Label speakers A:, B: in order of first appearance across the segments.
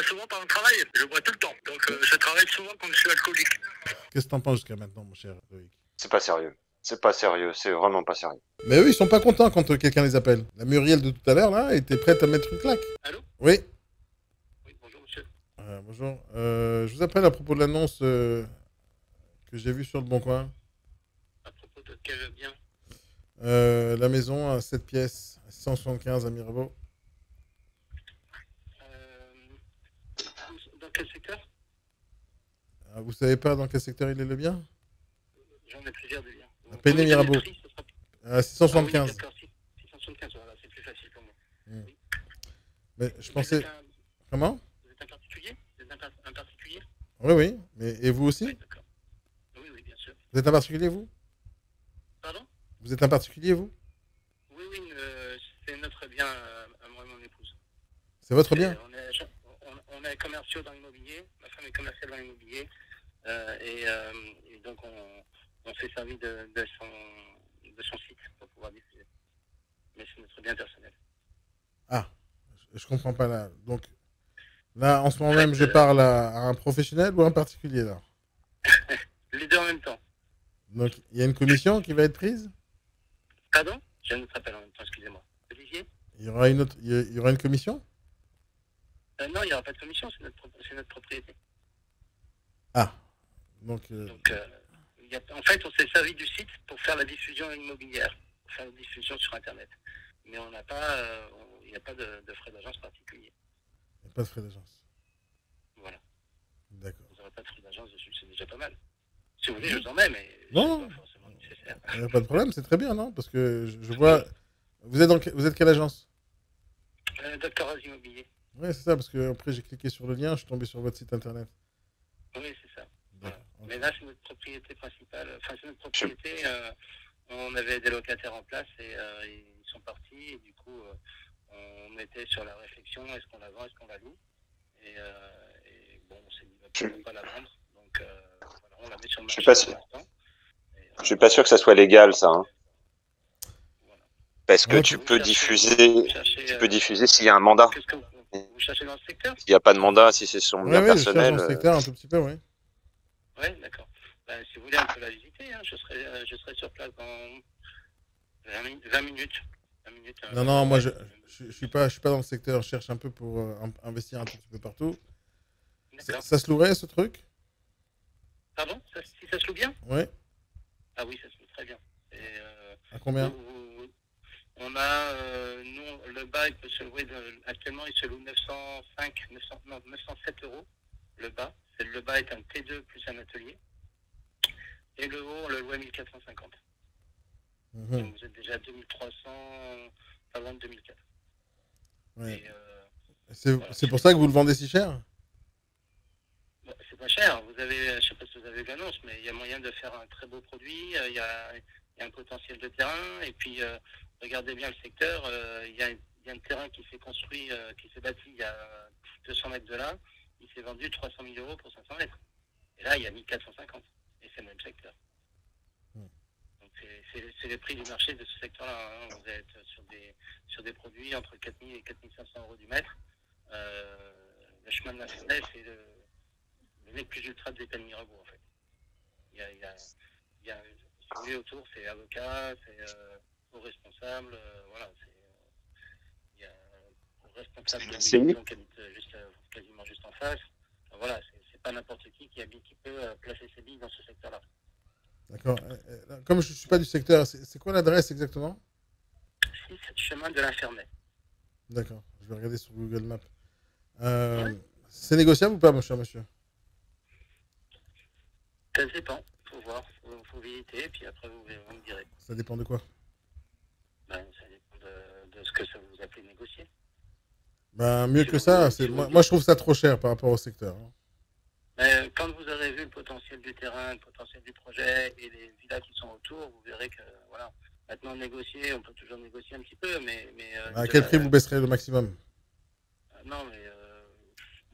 A: souvent par mon travail. Je bois tout le temps. Donc, je travaille souvent quand je suis alcoolique.
B: Qu'est-ce que t'en penses jusqu'à maintenant, mon cher Loïc?
C: C'est pas sérieux. C'est pas sérieux. C'est vraiment pas sérieux.
B: Mais eux, ils sont pas contents quand quelqu'un les appelle. La Muriel de tout à l'heure, là, était prête à mettre une claque.
A: Allô?
B: Oui.
A: Oui, bonjour, monsieur.
B: Bonjour. Je vous appelle à propos de l'annonce que j'ai vue sur le Bon Coin.
A: À propos de quel bien?
B: La maison à 7 pièces, à 675 à Mirabeau.
A: Dans quel secteur?
B: Ah, vous savez pas dans quel secteur il est le bien?
A: J'en ai plusieurs de biens.
B: À Peiné Mirabeau. À 675.
A: Ah oui, d'accord, 675, voilà, c'est plus facile pour moi. Oui.
B: Mais je pensais. Comment?
A: Vous êtes un particulier? Vous êtes un particulier?
B: Oui, oui. Mais, et vous aussi?
A: Oui, d'accord. Oui, oui, bien sûr.
B: Vous êtes un particulier, vous?
A: Pardon?
B: Vous êtes un particulier, vous?
A: Oui, oui, c'est notre bien à moi et mon épouse.
B: C'est votre bien?
A: On est commerciaux dans l'immobilier. Ma femme est commerciale dans l'immobilier. Et donc, on s'est servi de son site pour pouvoir diffuser. Mais c'est notre bien personnel.
B: Ah, je comprends pas là. Donc, là, en ce moment même, je parle à un professionnel ou à un particulier, là?
A: Les deux en même temps.
B: Donc, il y a une commission qui va être prise?
A: Pardon? J'ai un autre appel en même temps, excusez-moi. Olivier?
B: Il y aura une commission?
A: Non, il n'y aura pas de commission, c'est notre propriété.
B: Ah, donc
A: en fait, on s'est servi du site pour faire la diffusion immobilière, pour faire la diffusion sur Internet. Mais on n'a pas, il n'y a pas de frais d'agence particuliers.
B: Il n'y a pas de frais d'agence.
A: Voilà.
B: D'accord.
A: Vous n'aurez pas de frais d'agence dessus, c'est déjà pas mal. Si vous voulez, je vous en mets, mais
B: non,
A: c'est pas forcément nécessaire.
B: Il n'y a pas de problème, c'est très bien, non? Parce que je vois. Vous êtes quelle agence?
A: Docteur Oz Immobilier.
B: Oui, c'est ça, parce que après j'ai cliqué sur le lien, je suis tombé sur votre site internet.
A: Oui, c'est ça. Voilà.
B: Okay.
A: Mais là, c'est notre propriété principale. Enfin, c'est notre propriété. On avait des locataires en place et ils sont partis. Et du coup, on était sur la réflexion, est-ce qu'on la vend, est-ce qu'on la loue? Et bon, on s'est dit, on ne peut pas la vendre. Donc, voilà, on la met sur le marché.
C: Je suis pas sûr que ça soit légal, ça. Hein. Voilà. Parce que tu peux diffuser s'il y a un mandat.
A: Qu'est-ce que vous cherchez dans le secteur?
C: S'il n'y a pas de mandat, si c'est son bien personnel.
B: Je cherche dans le secteur un tout petit peu, oui.
A: Oui, d'accord. Ben, si vous voulez, on peut la visiter. Hein. Je serai sur place dans 20 minutes.
B: Non, moi, je suis pas dans le secteur. Je cherche un peu pour investir un tout petit peu partout. Ça se louerait, ce truc?
A: Pardon? Si ça se loue bien?
B: Oui.
A: Ah oui, ça se loue très bien.
B: À combien?
A: On a, nous, le bas, il peut se louer, actuellement, il se loue 907 euros, le bas. Le bas est un T2 plus un atelier. Et le haut, on le loue à 1450. Donc vous êtes déjà à 2300, pas loin de 2004.
B: Ouais. C'est pour ça que vous le vendez si cher?
A: Bon, c'est pas cher. Vous avez, je sais pas si vous avez vu l'annonce, mais il y a moyen de faire un très beau produit. Il y a un potentiel de terrain. Et puis, regardez bien le secteur. Il y a un terrain qui s'est construit, qui s'est bâti il y a 200 mètres de là. Il s'est vendu 300 000 euros pour 500 mètres. Et là, il y a 1450. Et c'est le même secteur. Donc, c'est les prix du marché de ce secteur-là. Hein. Vous êtes sur des produits entre 4 000 et 4 500 euros du mètre. Le chemin de la Fenêtre, c'est le nez plus ultra de l'État de Mirabeau, en fait. Il y a si vous voulez, autour, c'est avocat, c'est aux responsables, voilà. Il y a aux responsables de l'émission qui habite quasiment juste en face. Voilà, c'est pas n'importe qui peut placer ses billes dans ce secteur-là.
B: D'accord. Comme je ne suis pas du secteur, c'est quoi l'adresse exactement?
A: 6 chemin de l'Infernet.
B: D'accord, je vais regarder sur Google Maps. C'est négociable ou pas, mon cher monsieur?
A: Ça dépend, faut voir, faut visiter, et puis après vous me direz.
B: Ça dépend de quoi?
A: Ben, ça dépend de ce que ça vous appelez négocier.
B: Ben, mieux que ça, moi je trouve ça trop cher par rapport au secteur. Hein.
A: Mais quand vous aurez vu le potentiel du terrain, le potentiel du projet et les villas qui sont autour, vous verrez que voilà. Maintenant négocier, on peut toujours négocier un petit peu, mais
B: à quel prix vous baisserez le maximum?
A: Non, mais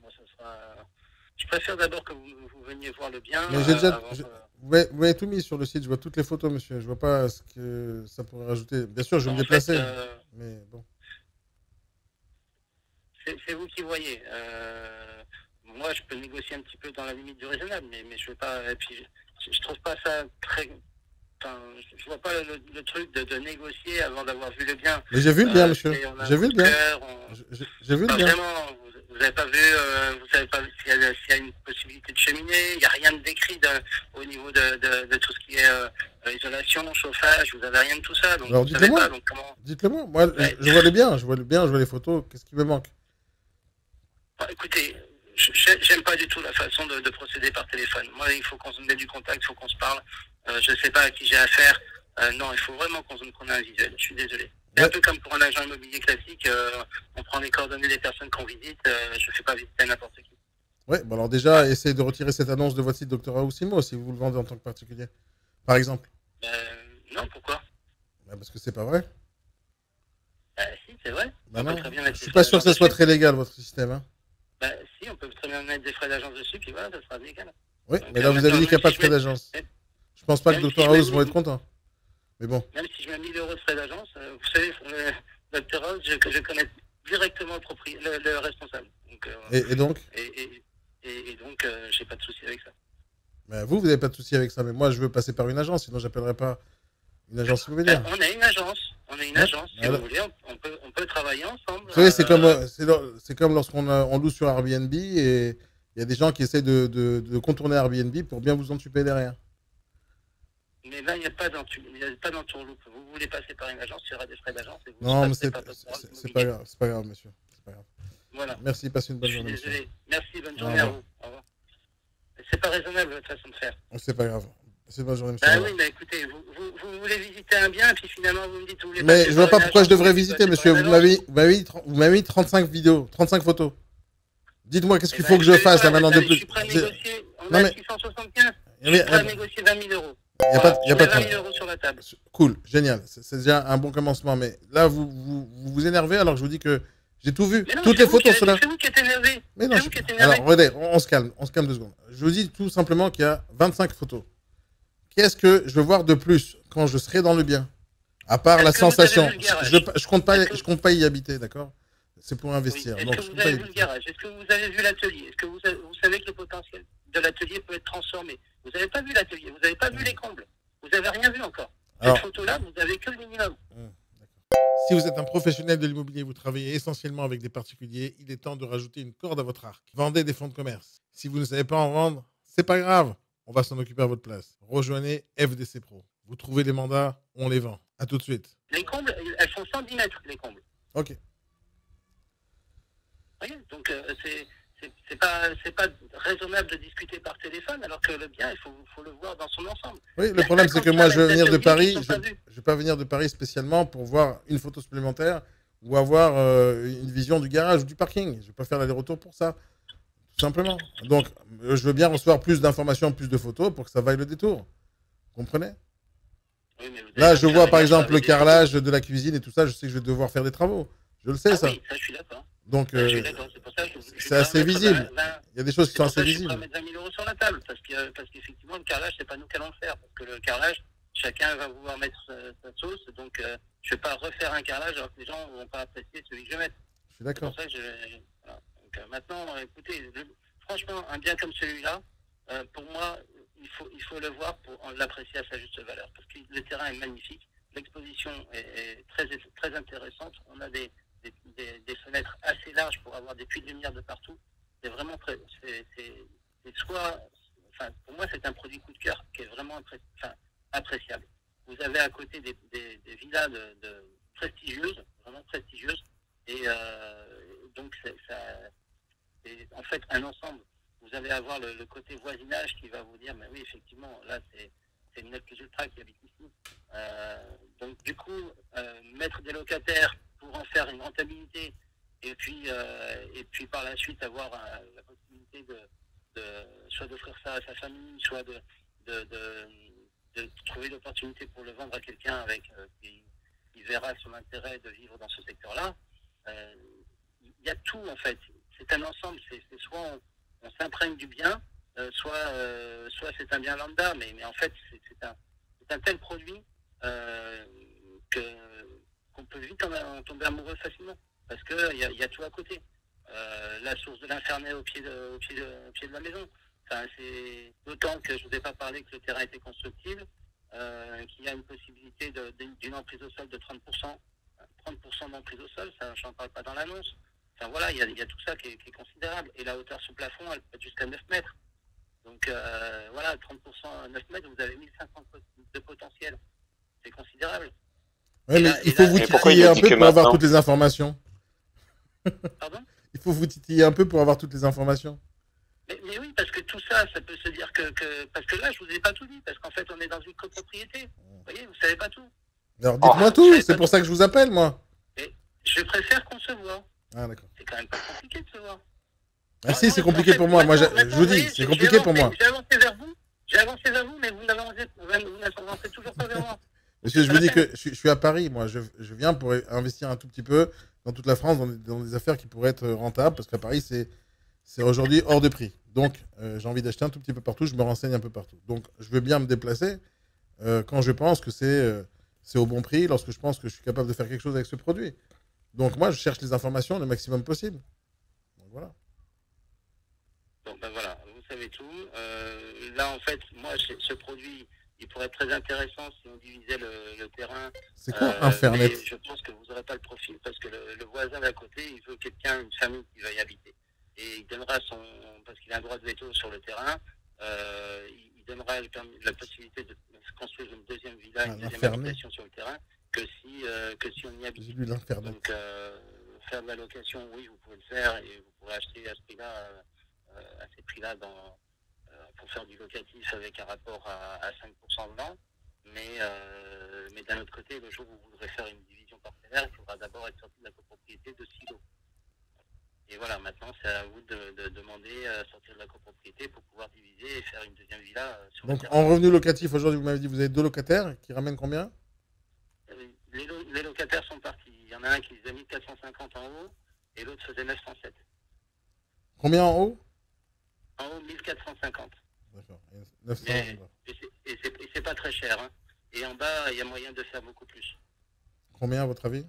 A: moi ça sera. Je préfère d'abord que vous veniez voir le bien.
B: Mais j'ai déjà. Vous avez tout mis sur le site, je vois toutes les photos, monsieur. Je vois pas ce que ça pourrait rajouter. Bien sûr, je vais me déplacer. Mais bon.
A: C'est vous qui voyez. moi, je peux négocier un petit peu dans la limite du raisonnable, mais je veux pas. Et puis, je trouve pas ça très. Enfin, je vois pas le truc de négocier avant d'avoir vu le bien.
B: Mais j'ai vu le bien, monsieur. J'ai vu le bien. J'ai vu le bien.
A: Vraiment, vous n'avez pas vu, vous savez pas s'il y a une possibilité de cheminer. Il n'y a rien de décrit au niveau de tout ce qui est isolation, chauffage. Vous n'avez rien de tout ça. Donc,
B: alors, dites-le-moi. Dites-le-moi. Moi, ouais. je vois le bien. Je vois le bien. Je vois les photos. Qu'est-ce qui me manque?
A: Écoutez, j'aime pas du tout la façon de procéder par téléphone. Moi, il faut qu'on se mette du contact, il faut qu'on se parle. Je ne sais pas à qui j'ai affaire. Non, il faut vraiment qu'on ait un visuel. Je suis désolé. C'est un peu comme pour un agent immobilier classique. On prend les coordonnées des personnes qu'on visite. Je ne fais pas visiter n'importe qui.
B: Oui, bon alors déjà, essayez de retirer cette annonce de votre site Dr Aoussimo si vous le vendez en tant que particulier. Par exemple.
A: Non, pourquoi?
B: Parce que c'est pas vrai.
A: Si, c'est vrai.
B: Non, je suis pas sûr que ça soit très légal, votre système. Hein.
A: Si, on peut très bien mettre des frais d'agence dessus, puis voilà, ça sera légal.
B: Oui, donc, mais là, vous avez dit qu'il n'y a pas de frais d'agence. Je pense pas que Dr House vont être contents. Mais bon.
A: Même si je mets 1000 € de frais d'agence, vous savez, Dr House, je connais directement le responsable. Donc,
B: et donc
A: Et donc, j'ai pas de souci avec ça.
B: Mais vous n'avez pas de souci avec ça. Mais moi, je veux passer par une agence, sinon j'appellerai pas une agence immobilière.
A: On est une agence. Si vous voulez, on peut travailler ensemble.
B: Vous savez, c'est comme lorsqu'on loue sur Airbnb et il y a des gens qui essayent de contourner Airbnb pour bien vous en occuper derrière.
A: Mais là, il n'y a pas d'entourloupe. Vous voulez passer par une agence, il y aura des frais d'agence.
B: Non, mais c'est pas grave. C'est pas grave, monsieur. C'est pas grave.
A: Voilà.
B: Merci, passez une bonne journée.
A: Désolé. Monsieur. Merci, bonne journée à vous. Au revoir. C'est pas raisonnable votre façon de faire.
B: C'est pas grave. C'est une bonne journée, monsieur.
A: Oui, mais écoutez, vous voulez visiter un bien, et puis finalement vous me dites vous voulez.
B: Mais je vois pas pourquoi je devrais visiter, monsieur. Vous m'avez mis 35 vidéos, 35 photos. Dites-moi qu'est-ce qu'il faut que je fasse là maintenant de plus.
A: Je suis prêt à négocier. On a 675. Je suis prêt à négocier 20 000 €.
B: Il n'y a pas de
A: 20 000 € sur la table.
B: Cool, génial. C'est déjà un bon commencement. Mais là, vous énervez alors que je vous dis que j'ai tout vu.
A: Non,
B: toutes les photos sont là.
A: C'est vous qui êtes énervé.
B: Mais non, alors, regardez, on se calme 2 secondes. Je vous dis tout simplement qu'il y a 25 photos. Qu'est-ce que je veux voir de plus quand je serai dans le bien? À part la sensation. Je compte pas y habiter, d'accord? C'est pour investir.
A: Est-ce que vous avez vu le garage? Est-ce que vous avez vu l'atelier? Est-ce que vous savez que le potentiel de l'atelier peut être transformé? Vous n'avez pas vu l'atelier, vous n'avez pas vu les combles. Vous n'avez rien vu encore. Cette photo-là, vous n'avez que le minimum.
B: Si vous êtes un professionnel de l'immobilier, vous travaillez essentiellement avec des particuliers, il est temps de rajouter une corde à votre arc. Vendez des fonds de commerce. Si vous ne savez pas en vendre, c'est pas grave. On va s'en occuper à votre place. Rejoignez FDC Pro. Vous trouvez les mandats, on les vend. À tout de suite.
A: Les combles, elles font 110 mètres, les combles.
B: Ok.
A: Oui, donc c'est pas raisonnable de discuter par téléphone, alors que le bien, il faut le voir dans son ensemble.
B: Oui, le problème, c'est que moi, je veux venir de Paris. Je ne vais pas venir de Paris spécialement pour voir une photo supplémentaire ou avoir une vision du garage ou du parking. Je ne vais pas faire l'aller-retour pour ça. Tout simplement. Donc, je veux bien recevoir plus d'informations, plus de photos pour que ça vaille le détour. Vous comprenez? Oui, là, je vois par exemple le carrelage de la cuisine et tout ça. Je sais que je vais devoir faire des travaux. Je le sais, ça.
A: Oui, ça, je suis d'accord.
B: Donc, c'est assez visible. Il y a des choses qui sont assez visibles.
A: Je vais mettre 20 000 € sur la table parce qu'effectivement, le carrelage, c'est pas nous qui allons le faire. Parce que le carrelage, chacun va vouloir mettre sa sauce. Donc, je vais pas refaire un carrelage alors que les gens ne vont pas apprécier celui que je vais mettre.
B: Je suis d'accord.
A: C'est pour ça que voilà. Donc, maintenant, écoutez, franchement, un bien comme celui-là, pour moi, il faut le voir pour l'apprécier à sa juste valeur. Parce que le terrain est magnifique, l'exposition est très intéressante. On a des fenêtres assez larges pour avoir des puits de lumière de partout. C'est vraiment pour moi, c'est un produit coup de cœur qui est vraiment appréciable. Vous avez à côté des villas prestigieuses, vraiment prestigieuses, et donc c'est en fait un ensemble. Vous allez avoir le côté voisinage qui va vous dire, mais oui, effectivement, là, c'est une plus ultra qui habite ici. Donc, du coup, mettre des locataires pour en faire une rentabilité et puis par la suite avoir la possibilité soit d'offrir ça à sa famille, soit de trouver l'opportunité pour le vendre à quelqu'un avec qui verra son intérêt de vivre dans ce secteur-là. Il y a tout, en fait. C'est un ensemble. C'est soit on s'imprègne du bien, soit c'est un bien lambda, mais en fait, c'est un tel produit qu'on peut vite en tomber amoureux facilement, parce qu'il y a tout à côté. la source de l'Infernet au pied de la maison. Enfin, c'est d'autant que je ne vous ai pas parlé que le terrain était constructible, qu'il y a une possibilité d'une emprise au sol de 30%. 30% d'emprise au sol, ça, j'en parle pas dans l'annonce. Enfin voilà, il y a tout ça qui est considérable. Et la hauteur sous plafond, elle peut être jusqu'à 9 mètres. Donc voilà, 30% à 9 mètres, vous avez 1050 de potentiel. C'est considérable.
B: Ouais, mais il faut vous titiller un peu pour avoir toutes les informations.
A: Pardon?
B: Il faut vous titiller un peu pour avoir toutes les informations.
A: Mais oui, parce que tout ça, ça peut se dire parce que là, je vous ai pas tout dit, parce qu'en fait, on est dans une copropriété. Vous voyez, vous savez pas tout.
B: Alors dites-moi tout, c'est pour ça que je vous appelle, moi.
A: Et je préfère qu'on se voit.
B: Ah d'accord.
A: C'est quand même pas compliqué de se voir.
B: Ah si, c'est compliqué pour moi. Moi, je vous dis, c'est compliqué pour moi.
A: J'ai avancé vers vous, mais vous n'avancez toujours pas vers moi.
B: Monsieur, je vous dis que je suis à Paris, moi. Je viens pour investir un tout petit peu dans toute la France, dans des affaires qui pourraient être rentables, parce qu'à Paris, c'est aujourd'hui hors de prix. Donc, j'ai envie d'acheter un tout petit peu partout, je me renseigne un peu partout. Donc, je veux bien me déplacer quand je pense que c'est au bon prix, lorsque je pense que je suis capable de faire quelque chose avec ce produit. Donc, moi, je cherche les informations le maximum possible. Donc, voilà.
A: Donc, ben voilà, vous savez tout. Là, en fait, moi, ce produit, il pourrait être très intéressant si on divisait le terrain.
B: C'est quoi Infernet?
A: Mais je pense que vous n'aurez pas le profil parce que le voisin d'à côté, il veut quelqu'un, une famille qui va y habiter. Et il donnera parce qu'il a un droit de veto sur le terrain, il donnera la possibilité de construire une deuxième villa, une deuxième habitation sur le terrain que si on y habite.
B: J'ai lu l'Infernet.
A: Donc, faire de la location, oui, vous pouvez le faire et vous pourrez acheter à ce prix-là, à ces prix-là pour faire du locatif avec un rapport à 5% de l'an. Mais d'un autre côté, le jour où vous voudrez faire une division partenaire, il faudra d'abord être sorti de la copropriété de silo. Et voilà, maintenant, c'est à vous de demander à sortir de la copropriété pour pouvoir diviser et faire une deuxième villa sur le terrain.
B: Donc, en revenu locatif, aujourd'hui, vous m'avez dit que vous avez 2 locataires qui ramènent combien?
A: Les locataires sont partis. Il y en a un qui les a mis 450 en haut et l'autre faisait 907.
B: Combien en haut?
A: En haut, 1450.
B: D'accord. 900.
A: Et c'est pas très cher. Hein. Et en bas, il y a moyen de faire beaucoup plus.
B: Combien, à votre avis?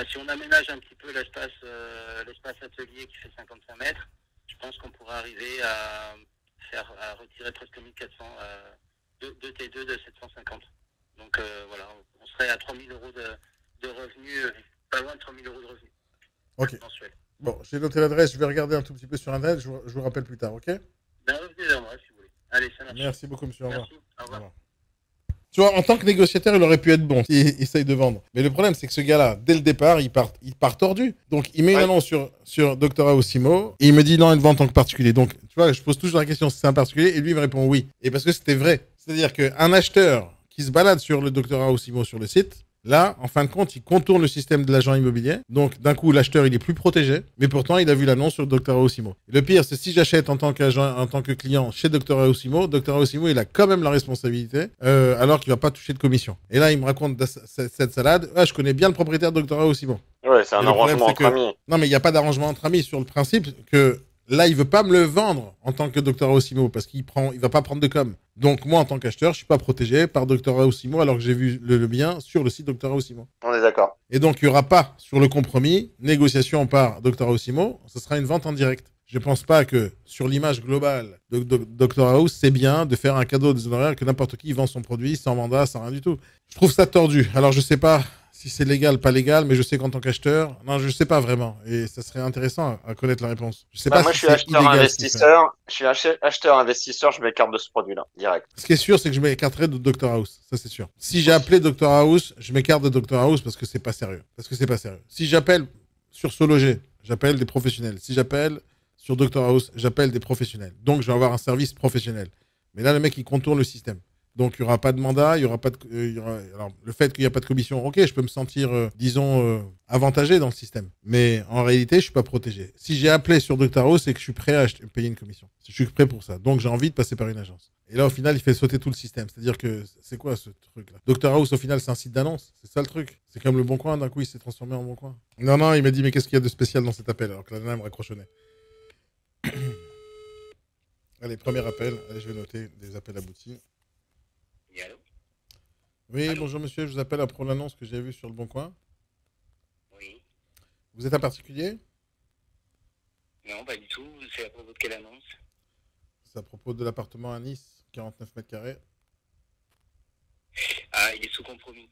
A: Si on aménage un petit peu l'espace atelier qui fait 55 mètres, je pense qu'on pourra arriver à retirer presque 1400, 2 T2 de 750. Donc voilà, on serait à 3000 euros de revenus, pas loin de 3000 euros de revenus.
B: Ok.
A: Mensuels.
B: Bon, j'ai noté l'adresse, je vais regarder un tout petit peu sur Internet, je vous rappelle plus tard, ok?
A: Ben, revenez vers moi si vous voulez. Allez, ça marche.
B: Merci beaucoup, monsieur. Au revoir.
A: Merci. Au revoir.
B: Tu vois, en tant que négociateur, il aurait pu être bon s'il essaye de vendre. Mais le problème, c'est que ce gars-là, dès le départ, il part tordu. Donc, il met une annonce sur Dr. Aosimo et il me dit non, il vend en tant que particulier. Donc, tu vois, je pose toujours la question si c'est un particulier et lui, il me répond oui. Et parce que c'était vrai. C'est-à-dire qu'un acheteur qui se balade sur le Dr. Aosimo sur le site, là, en fin de compte, il contourne le système de l'agent immobilier. Donc, d'un coup, l'acheteur, il est plus protégé. Mais pourtant, il a vu l'annonce sur Dr. Aosimo. Le pire, c'est si j'achète en tant que client chez Dr. Aosimo, Dr. Aosimo, il a quand même la responsabilité, alors qu'il ne va pas toucher de commission. Et là, il me raconte cette salade. Ah, je connais bien le propriétaire de Dr. Aosimo.
C: Ouais, c'est un arrangement entre amis.
B: Non, mais il n'y a pas d'arrangement entre amis sur le principe que là, il ne veut pas me le vendre en tant que Dr. Aosimo parce qu'il ne va pas prendre de com. Donc, moi, en tant qu'acheteur, je ne suis pas protégé par Dr. Aosimo alors que j'ai vu le bien sur le site Dr. Aosimo.
C: On est d'accord.
B: Et donc, il n'y aura pas sur le compromis négociation par Dr. Aosimo. Ce sera une vente en direct. Je ne pense pas que sur l'image globale de Dr. House, c'est bien de faire un cadeau des honoraires que n'importe qui vend son produit sans mandat, sans rien du tout. Je trouve ça tordu. Alors, je ne sais pas si c'est légal, pas légal, mais je sais qu'en tant qu'acheteur, non, je ne sais pas vraiment. Et ça serait intéressant à connaître la réponse. Je sais pas
C: moi,
B: si
C: je suis acheteur-investisseur. Je suis acheteur-investisseur, je m'écarte de ce produit-là, direct.
B: Ce qui est sûr, c'est que je m'écarterai de Dr. House. Ça, c'est sûr. Si j'ai appelé Dr. House, je m'écarte de Dr. House parce que c'est pas sérieux. Si j'appelle sur Sologer, j'appelle des professionnels. Si j'appelle sur Dr. House, j'appelle des professionnels. Donc, je vais avoir un service professionnel. Mais là, le mec, il contourne le système. Donc, il n'y aura pas de mandat, il y aura pas de... alors, le fait qu'il n'y a pas de commission, ok, je peux me sentir, avantagé dans le système. Mais en réalité, je ne suis pas protégé. Si j'ai appelé sur Dr. House, c'est que je suis prêt à payer une commission. Je suis prêt pour ça. Donc, j'ai envie de passer par une agence. Et là, au final, il fait sauter tout le système. C'est-à-dire que, c'est quoi ce truc-là? Dr. House, au final, c'est un site d'annonce. C'est ça le truc. C'est comme le Bon Coin, d'un coup, il s'est transformé en Bon Coin. Non, il m'a dit, mais qu'est-ce qu'il y a de spécial dans cet appel? Alors que la nana me raccrochonnait. Allez, premier appel. Allez, je vais noter des appels aboutis.
A: Allô?
B: Oui,
A: allô?
B: Bonjour monsieur, je vous appelle pour l'annonce que j'ai vue sur le Bon Coin.
A: Oui.
B: Vous êtes un particulier?
A: Non, pas du tout. C'est à propos de quelle annonce?
B: C'est à propos de l'appartement à Nice, 49 mètres carrés.
A: Ah, il est sous compromis.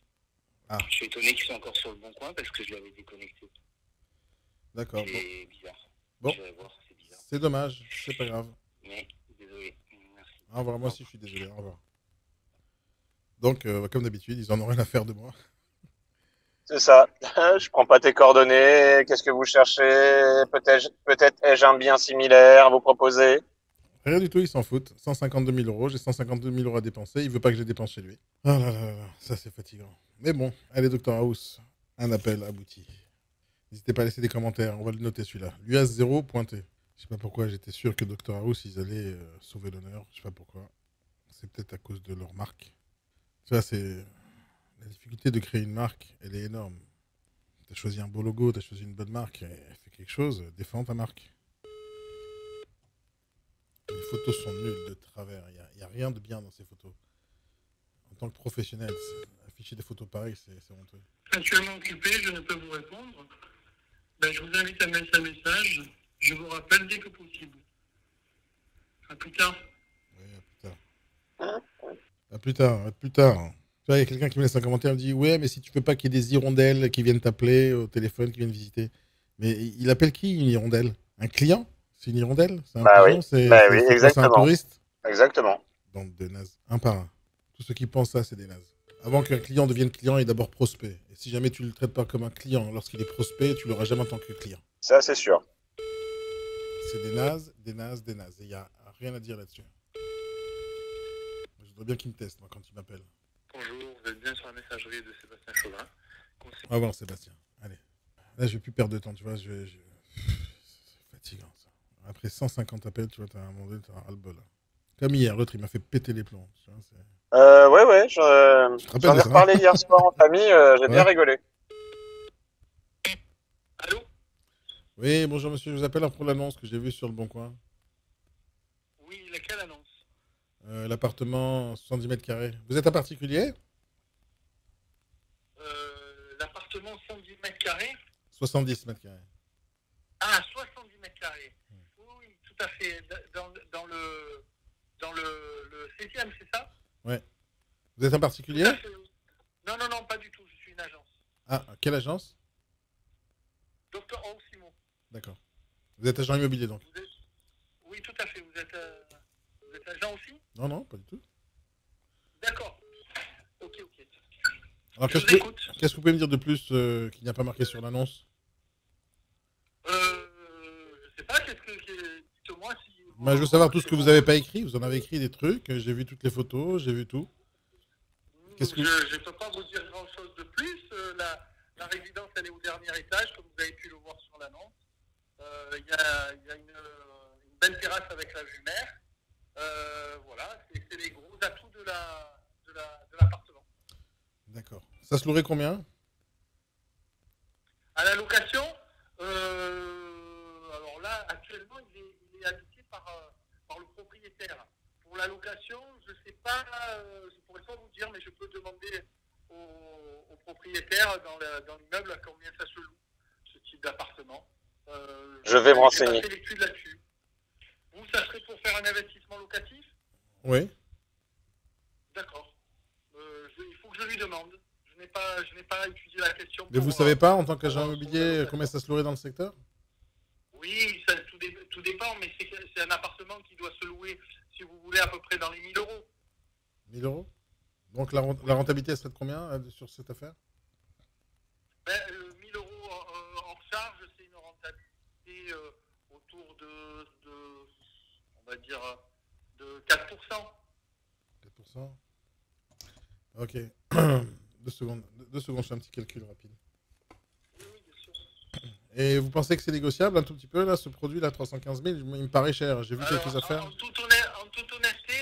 B: Ah.
A: Je suis étonné qu'il soit encore sur le bon coin parce que je l'avais déconnecté.
B: D'accord.
A: C'est bizarre.
B: Bon.
A: Je vais voir, c'est bizarre.
B: C'est dommage, c'est pas grave.
A: Mais, désolé. Merci.
B: Au revoir, moi aussi je suis désolé. Au revoir. Donc, comme d'habitude, ils en ont rien à faire de moi.
C: C'est ça. Je prends pas tes coordonnées. Qu'est-ce que vous cherchez? Peut-être ai-je un bien similaire à vous proposer?
B: Rien du tout, ils s'en foutent. 152 000 euros, j'ai 152 000 euros à dépenser. Il veut pas que je les dépense chez lui. Ah là là là, ça c'est fatigant. Mais bon, allez, Dr House, un appel abouti. N'hésitez pas à laisser des commentaires, on va le noter celui-là. L'US 0 pointé. Je sais pas pourquoi j'étais sûr que Dr House, ils allaient sauver l'honneur. Je sais pas pourquoi. C'est peut-être à cause de leur marque. Tu vois, c'est... La difficulté de créer une marque, elle est énorme. Tu as choisi un beau logo, tu as choisi une bonne marque, fais quelque chose, défends ta marque. Les photos sont nulles de travers, il n'y a rien de bien dans ces photos. En tant que professionnel, afficher des photos pareilles, c'est honteux.
D: Actuellement occupé, je ne peux vous répondre. Je vous invite à me laisser un message. Je vous rappelle dès que possible. À plus tard.
B: Oui, à plus tard. À plus tard, à plus tard. Tu vois, il y a quelqu'un qui me laisse un commentaire, il me dit « Ouais, mais si tu veux pas qu'il y ait des hirondelles qui viennent t'appeler au téléphone, qui viennent visiter. » Mais il appelle qui, une hirondelle? Un client? C'est une hirondelle? C'est un pigeon?
C: Oui, exactement.
B: C'est un touriste?
C: Exactement.
B: Bande de nazes. Un par un. Tous ceux qui pensent ça, c'est des nazes. Avant qu'un client devienne client, il est d'abord prospect. Et si jamais tu ne le traites pas comme un client lorsqu'il est prospect, tu l'auras jamais en tant que client.
C: Ça, c'est sûr.
B: C'est des nazes, des nazes, des nazes. Et il n'y a rien à dire là-dessus. Je voudrais bien qu'il me teste, moi, quand il m'appelle.
D: Bonjour, vous êtes bien sur la messagerie de Sébastien Chauvin.
B: On va voir, Sébastien. Allez. Là, je vais plus perdre de temps, tu vois. C'est fatigant, ça. Après 150 appels, tu vois, t'as un moment donné, t'as un ras-le-bol. Comme hier, l'autre, il m'a fait péter les plombs. Tu vois,
C: ouais, j'en ai reparlé hier soir en famille, j'ai bien rigolé.
D: Allô?
B: Oui, bonjour monsieur, je vous appelle pour l'annonce que j'ai vue sur le Bon Coin.
D: Oui, laquelle annonce?
B: L'appartement 70 mètres carrés. Vous êtes un particulier?
D: L'appartement 110 mètres carrés?
B: 70 mètres carrés.
D: Ah, 70 mètres carrés. Oui, tout à fait. Dans le 16e, c'est ça?
B: Ouais. Vous êtes un particulier?
D: Non, pas du tout. Je suis une agence.
B: Ah, quelle agence?
D: Dr O. Simon.
B: D'accord. Vous êtes agent immobilier, donc?
D: Oui, tout à fait. Vous êtes agent aussi?
B: Non, pas du tout.
D: D'accord. Ok.
B: Alors, qu'est-ce que vous pouvez me dire de plus qu'il n'y a pas marqué sur l'annonce?
D: Je sais pas, dites-moi si...
B: Je veux savoir tout ce que vous n'avez pas écrit. Vous en avez écrit des trucs. J'ai vu toutes les photos, j'ai vu tout.
D: Je ne peux pas vous dire grand-chose de plus. La résidence, elle est au dernier étage, comme vous avez pu le voir sur l'annonce. Il y a une belle terrasse avec la vue mer. Voilà, c'est les gros atouts de l'appartement.
B: D'accord. Ça se louerait combien?
D: À la location, alors là, actuellement, il est habité par le propriétaire. Pour la location, je ne sais pas, je ne pourrais pas vous dire, mais je peux demander au propriétaire dans l'immeuble à combien ça se loue, ce type d'appartement.
C: Je vais me renseigner.
D: J'ai pas fait l'étude là-dessus. Vous, ça serait pour faire un investissement locatif?
B: Oui.
D: D'accord. Il faut que je lui demande. Je n'ai pas étudié la question.
B: Mais vous ne savez pas, en tant qu'agent immobilier, combien ça se louerait dans le secteur?
D: Oui, tout dépend, mais c'est un appartement qui doit se louer, si vous voulez, à peu près dans les 1 000 euros.
B: 1 000 euros? Donc la rentabilité, elle serait de combien sur cette affaire?
D: 1 000 euros hors charge, c'est une rentabilité autour on va dire, de 4%.
B: 4%? Ok. 2 secondes, je fais un petit calcul rapide.
D: Oui, bien sûr.
B: Et vous pensez que c'est négociable un tout petit peu, là, ce produit, là, 315 000? Il me paraît cher. J'ai vu quelques affaires.
D: En toute honnêteté,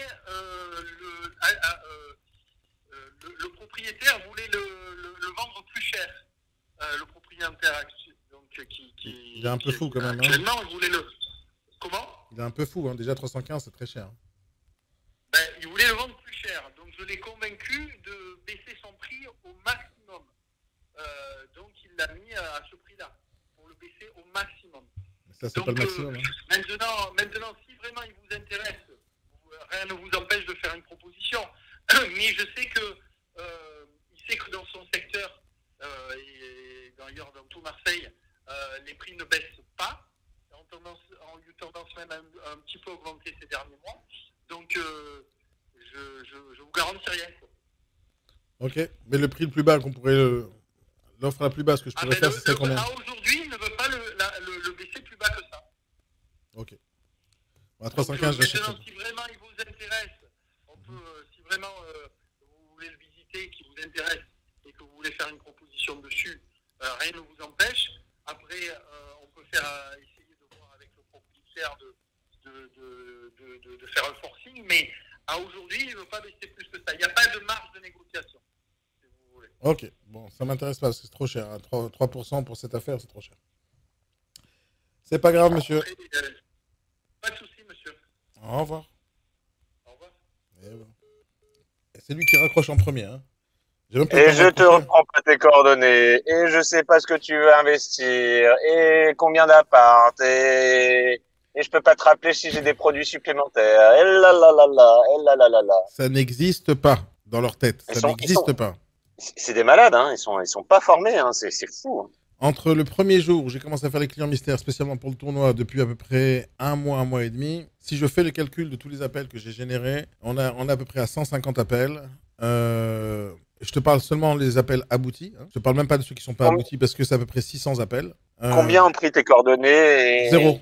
D: le propriétaire voulait le vendre plus cher. Le propriétaire actuel.
B: Il est un peu fou quand même.
D: Actuellement, il voulait le... Comment?
B: Il est un peu fou, hein. Déjà 315, c'est très cher.
D: Il voulait le vendre plus cher. Donc je l'ai convaincu de baisser son prix au maximum. Donc il l'a mis à ce prix-là, pour le baisser au maximum.
B: Ça, c'est pas le maximum.
D: Maintenant, si vraiment il vous intéresse, rien ne vous empêche de faire une proposition. Mais je sais que il sait que dans son secteur, et d'ailleurs dans tout Marseille, les prix ne baissent pas, ont eu tendance même un petit peu augmenter ces derniers mois. Donc, je vous garantis rien.
B: Ok, mais le prix le plus bas qu'on pourrait... L'offre la plus basse que je pourrais faire, c'est combien?
D: Aujourd'hui, il ne veut pas le baisser plus bas que ça.
B: Ok. Bon, à 315, j'achète.
D: Maintenant, si vraiment il vous intéresse, on peut, si vraiment vous voulez le visiter, qui vous intéresse, et que vous voulez faire une proposition dessus, rien ne vous empêche. Après, on peut essayer de voir avec le propriétaire de faire un forcing, mais à aujourd'hui, il ne veut pas baisser plus que ça. Il n'y a pas de marge de négociation, si vous voulez.
B: Ok, bon, ça m'intéresse pas, parce que c'est trop cher. 3% pour cette affaire, c'est trop cher. C'est pas grave, monsieur.
D: Après, pas de souci, monsieur.
B: Au revoir.
D: Au revoir.
B: Et c'est lui qui raccroche en premier. Hein.
C: Et je te reprends pas tes coordonnées. Et je sais pas ce que tu veux investir. Et combien d'appart. Et je peux pas te rappeler si j'ai des produits supplémentaires. Et là là là là. Et là là là là.
B: Ça n'existe pas dans leur tête. Ça n'existe pas.
C: C'est des malades, hein. Ils sont pas formés, hein. C'est fou. Hein.
B: Entre le premier jour où j'ai commencé à faire les clients mystères, spécialement pour le tournoi, depuis à peu près un mois et demi, si je fais le calcul de tous les appels que j'ai générés, on est à peu près à 150 appels. Je te parle seulement des appels aboutis. Hein. Je te parle même pas de ceux qui sont pas aboutis parce que c'est à peu près 600 appels.
C: Combien ont pris tes coordonnées
B: Zéro.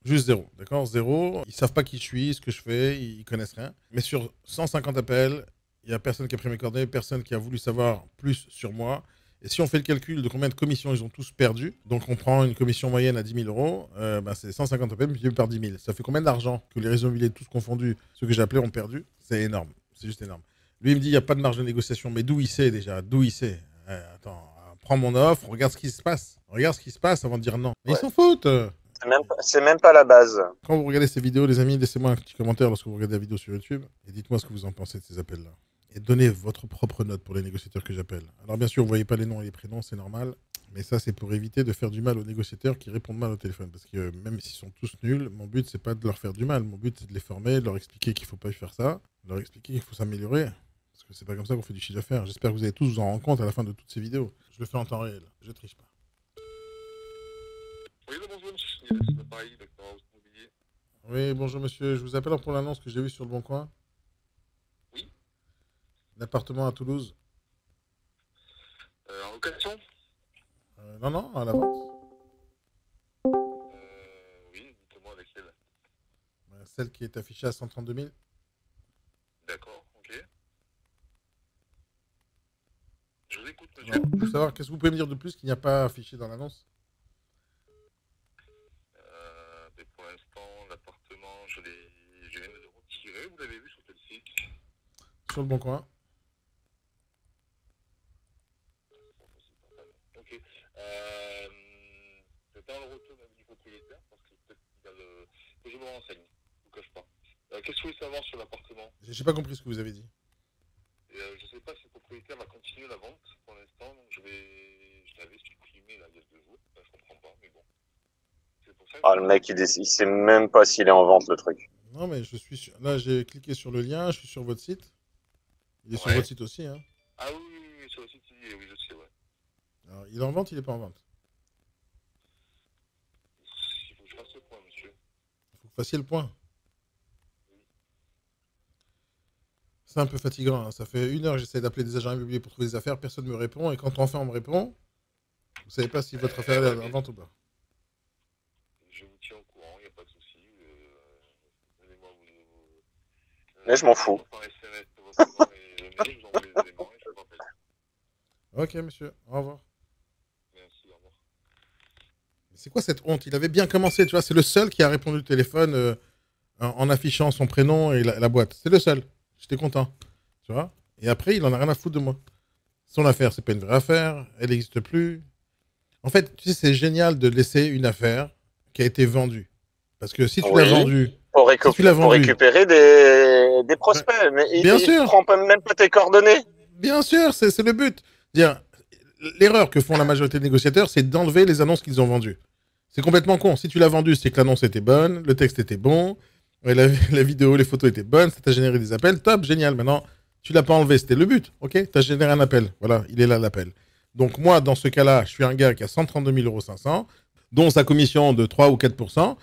B: Juste zéro. D'accord, zéro. Ils savent pas qui je suis, ce que je fais, ils connaissent rien. Mais sur 150 appels, il y a personne qui a pris mes coordonnées, personne qui a voulu savoir plus sur moi. Et si on fait le calcul de combien de commissions ils ont tous perdu, donc on prend une commission moyenne à 10 000 euros, c'est 150 appels multiplié par 10 000. Ça fait combien d'argent que les réseaux immobiliers tous confondus, ceux que j'ai appelés, ont perdu? C'est énorme. C'est juste énorme. Lui, il me dit, il n'y a pas de marge de négociation. Mais d'où il sait déjà? D'où il sait? Attends, prends mon offre, regarde ce qui se passe. Regarde ce qui se passe avant de dire non. Mais ils s'en foutent.
C: C'est même pas la base.
B: Quand vous regardez ces vidéos, les amis, laissez-moi un petit commentaire lorsque vous regardez la vidéo sur YouTube et dites-moi ce que vous en pensez de ces appels-là. Et donnez votre propre note pour les négociateurs que j'appelle. Alors bien sûr, vous ne voyez pas les noms et les prénoms, c'est normal. Mais ça, c'est pour éviter de faire du mal aux négociateurs qui répondent mal au téléphone. Parce que même s'ils sont tous nuls, mon but, c'est pas de leur faire du mal. Mon but, c'est de les former, de leur expliquer qu'il ne faut pas faire ça, de leur expliquer qu'il faut s'améliorer. Parce que c'est pas comme ça qu'on fait du chiffre d'affaires. J'espère que vous allez tous vous en rendre compte à la fin de toutes ces vidéos. Je le fais en temps réel. Je triche pas.
E: Oui, bonjour, monsieur. C'est pareil, d'accord, immobilier.
B: Oui, bonjour monsieur. Je vous appelle pour l'annonce que j'ai vue sur le Bon Coin.
E: Oui.
B: L'appartement à Toulouse.
E: En location
B: Non, à la vente.
E: Oui, dites-moi laquelle.
B: Celle qui est affichée à 132 000.
E: D'accord, ok. Je vous écoute, monsieur.
B: Alors, je veux savoir, qu'est-ce que vous pouvez me dire de plus qu'il n'y a pas affiché dans l'annonce?
E: Mais pour l'instant, l'appartement, je viens de le retirer. Vous l'avez vu sur quel site?
B: Sur le Bon Coin.
E: Ok. J'attends le retour du propriétaire parce que peut-être qu'il a le... Que je me renseigne, je ne vous cache pas. Qu'est-ce que vous voulez savoir sur l'appartement?
B: Je n'ai pas compris ce que vous avez dit.
E: Je ne sais pas si le propriétaire va continuer la vente pour l'instant, donc je l'avais supprimé là, il y a 2 jours. Je comprends pas, mais bon. Pour ça que...
C: Le mec, il sait même pas s'il est en vente, le truc.
B: Non, mais je suis sur... Là, j'ai cliqué sur le lien, je suis sur votre site. Il est sur votre site aussi, hein.
E: Ah oui, sur le site, oui, je sais, ouais.
B: Alors, il est en vente, il n'est pas en vente?
E: Il faut que je fasse le point, monsieur.
B: Il faut que vous fassiez le point. C'est un peu fatigant, hein. Ça fait 1 heure que j'essaie d'appeler des agents immobiliers pour trouver des affaires, personne ne me répond, et quand enfin on me répond, vous savez pas si votre affaire est en vente ou pas.
E: Je vous tiens au courant, il n'y a pas de souci. Donnez-moi
C: Mais je m'en fous.
E: Par SMS, votre nom et le mail, je vous envoie les éléments et je vous rappelle.
B: Ok, monsieur, au revoir.
E: Merci, au revoir.
B: C'est quoi cette honte? Il avait bien commencé, tu vois, c'est le seul qui a répondu au téléphone en affichant son prénom et la boîte. C'est le seul. J'étais content, tu vois. Et après, il en a rien à foutre de moi. Son affaire, c'est pas une vraie affaire, elle n'existe plus. En fait, tu sais, c'est génial de laisser une affaire qui a été vendue. Parce que si tu l'as vendue...
C: Pour récupérer des prospects. Mais il ne prend même pas tes coordonnées.
B: Bien sûr, c'est le but. L'erreur que font la majorité des négociateurs, c'est d'enlever les annonces qu'ils ont vendues. C'est complètement con. Si tu l'as vendu, c'est que l'annonce était bonne, le texte était bon, la vidéo, les photos étaient bonnes, ça t'a généré des appels, top, génial. Maintenant, tu l'as pas enlevé, c'était le but, ok? Tu as généré un appel, voilà, il est là l'appel. Donc moi, dans ce cas-là, je suis un gars qui a 132 500 €, dont sa commission de 3 ou 4%,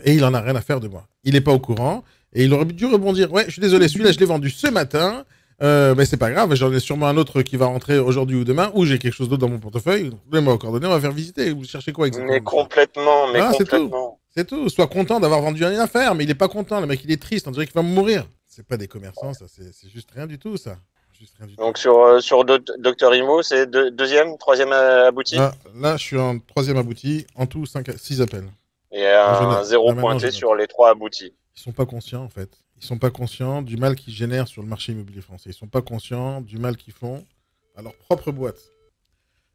B: et il en a rien à faire de moi. Il n'est pas au courant, et il aurait dû rebondir. Ouais, je suis désolé, celui-là, je l'ai vendu ce matin, mais c'est pas grave, j'en ai sûrement un autre qui va rentrer aujourd'hui ou demain, ou j'ai quelque chose d'autre dans mon portefeuille. Donnez-moi vos coordonnées, on va faire visiter. Vous cherchez quoi exactement?
C: Mais complètement, mais
B: Ah,
C: complètement.
B: c'est tout. Sois content d'avoir vendu une affaire, mais il est pas content. Le mec, il est triste. On dirait qu'il va mourir. C'est pas des commerçants, ça. C'est juste rien du tout, ça. Juste rien du
C: Donc
B: tout.
C: sur Docteur Imo, c'est deuxième, troisième abouti.
B: Là, je suis en troisième abouti. En tout, 6 appels.
C: Et un zéro pointé sur les 3 aboutis.
B: Ils sont pas conscients, en fait. Ils sont pas conscients du mal qu'ils génèrent sur le marché immobilier français. Ils sont pas conscients du mal qu'ils font à leur propre boîte.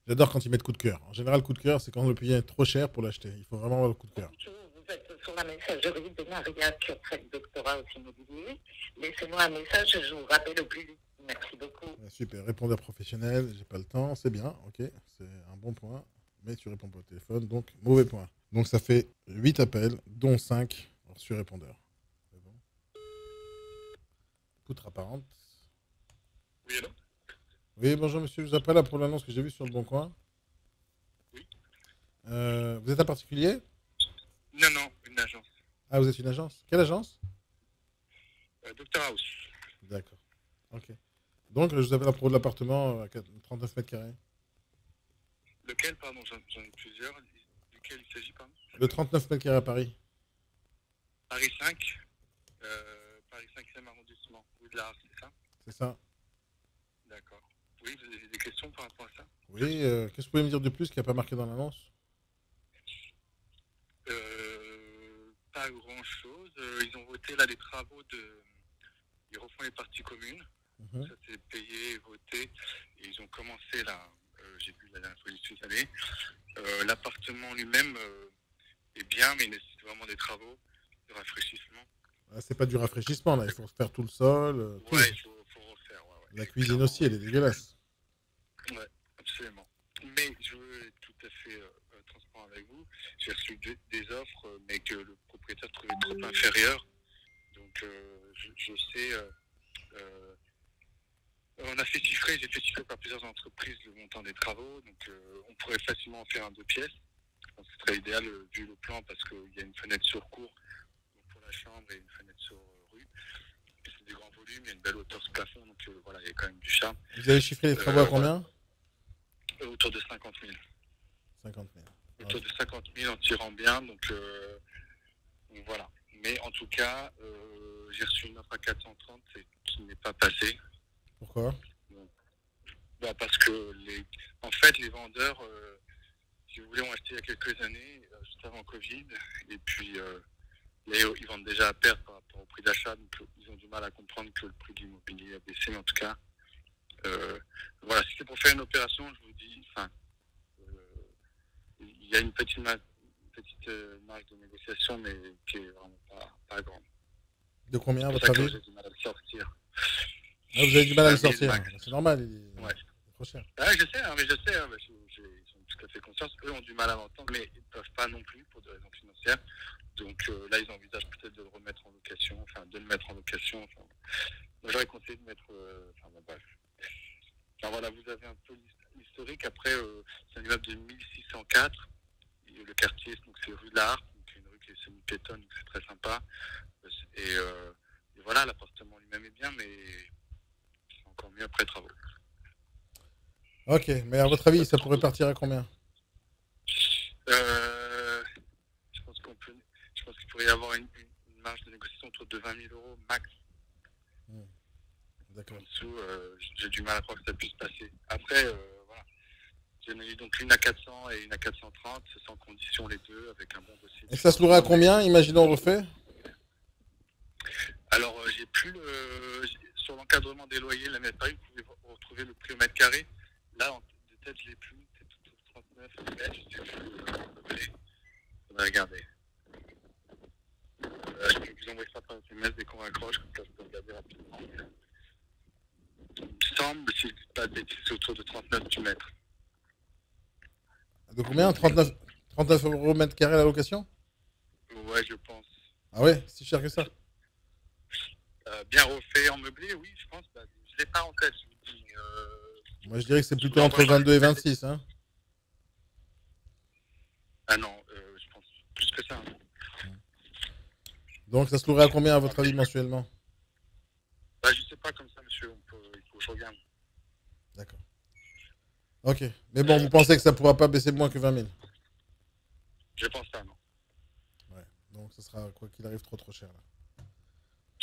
B: J'adore quand ils mettent coup de cœur. En général, coup de cœur, c'est quand le billet est trop cher pour l'acheter. Il faut vraiment avoir le coup de cœur.
F: Vous êtes sur la messagerie de Maria qui a fait le doctorat au immobilier. Laissez-moi un message, je vous rappelle au plus vite. Merci beaucoup.
B: Super, répondeur professionnel, j'ai pas le temps, c'est bien, ok, c'est un bon point, mais tu réponds pas au téléphone, donc mauvais point. Donc ça fait 8 appels, dont 5 sur répondeur. C'est bon. Poutre apparente.
E: Oui, allô?
B: Oui, bonjour monsieur, je vous appelle là pour l'annonce que j'ai vue sur le Bon Coin.
E: Oui.
B: Vous êtes un particulier?
E: Non, une agence.
B: Ah, vous êtes une agence? Quelle agence?
E: Doctor House.
B: D'accord, ok. Donc, je vous appelle à propos de l'appartement à 39 mètres carrés.
E: Lequel, pardon, j'en ai plusieurs. Duquel il s'agit, pardon?
B: Le 39 mètres carrés à Paris.
E: Paris 5, Paris 5e arrondissement, rue de la Harpe, c'est ça?
B: C'est ça.
E: D'accord. Oui, vous avez des questions par rapport à ça?
B: Oui, qu'est-ce que vous pouvez me dire de plus qui n'a pas marqué dans l'annonce?
E: Pas grand-chose. Ils ont voté là les travaux de... Ils refont les parties communes. Ça c'est payé, voté. Et ils ont commencé là. J'ai vu la dernière fois que je suis allé. L'appartement lui-même est bien, mais il nécessite vraiment des travaux de rafraîchissement.
B: Ah, c'est pas du rafraîchissement là, il faut refaire tout le sol. Tout.
E: Ouais, il faut refaire. Ouais.
B: La cuisine aussi, elle est dégueulasse.
E: Ouais, absolument. Mais je veux être tout à fait transparent avec vous. J'ai reçu des offres, mais que le propriétaire trouvait trop inférieures. Donc je sais. On a fait chiffrer, j'ai fait chiffrer par plusieurs entreprises le montant des travaux. Donc on pourrait facilement faire un 2 pièces. Je pense que ce serait idéal vu le plan parce qu'il y a une fenêtre sur cour pour la chambre et une fenêtre sur rue. C'est des grands volumes, il y a une belle hauteur sur plafond, donc voilà, il y a quand même du charme.
B: Vous avez chiffré les travaux à combien?
E: Autour de 50 000.
B: 50 000.
E: Autour de 50 000 en tirant bien, donc voilà. Mais en tout cas, j'ai reçu une offre à 430 qui n'est pas passée.
B: Pourquoi?
E: Parce que en fait, les vendeurs, si vous voulez, ont acheté il y a quelques années, juste avant Covid, et puis ils vendent déjà à perte par rapport au prix d'achat, donc ils ont du mal à comprendre que le prix de l'immobilier a baissé, mais en tout cas, voilà, si c'est pour faire une opération, je vous dis, il y a une petite marge de négociation, mais qui est vraiment pas grande.
B: De combien à votre
E: avis?
B: avis?
E: J'ai du mal à le sortir.
B: Ah, vous avez du mal à le sortir. C'est normal, il est trop cher.
E: Ah, je sais, mais ils ont tout à fait conscience. Eux ont du mal à l'entendre, mais ils ne peuvent pas non plus pour des raisons financières. Donc là, ils envisagent peut-être de le remettre en location, de le mettre en location. Moi, j'aurais conseillé de mettre... bref. Voilà, vous avez un peu l'historique. Après, c'est un immeuble de 1604. Et le quartier, donc c'est rue de la Harpe, donc une rue qui est semi-piétonne, donc c'est très sympa. Et voilà, l'appartement lui-même est bien, mais c'est encore mieux après travaux.
B: Ok, mais à votre avis, ça pourrait partir à combien?
E: Je pense qu'il pourrait y avoir une marge de négociation autour de 20 000 € max.
B: D'accord.
E: En dessous, j'ai du mal à croire que ça puisse passer. Après, voilà. J'en ai eu donc une à 400 et une à 430, sans condition les deux, avec un bon dossier.
B: Et ça se louerait à combien? Imaginons refait.
E: Alors, j'ai plus sur l'encadrement des loyers, la mètre carré, vous pouvez retrouver le prix au mètre carré. Là, de tête, je l'ai plus, c'est tout 39, je sais plus. On va regarder. Je peux vous envoyer ça par SMS dès qu'on raccroche, comme ça je peux regarder rapidement. Il me semble, si je ne dis pas de bêtises, c'est autour de 39 du mètre.
B: De combien? 39 39 € mètre carré la location?
E: Ouais, je pense.
B: Ah ouais, si cher que ça?
E: Bien refait en meublé, oui, je pense. Bah, je l'ai pas en tête.
B: Moi, je dirais que c'est plutôt entre 22 et 26. Hein.
E: Ah non, je pense plus que ça.
B: Donc, ça se louerait à combien, à votre avis, mensuellement?
E: Bah, je sais pas comme ça, monsieur. Il faut que je regarde.
B: D'accord. Ok. Mais bon, vous pensez que ça ne pourra pas baisser moins que 20 000?
E: Je pense pas, non.
B: Ouais. Donc, ce sera, quoi qu'il arrive, trop cher. Là.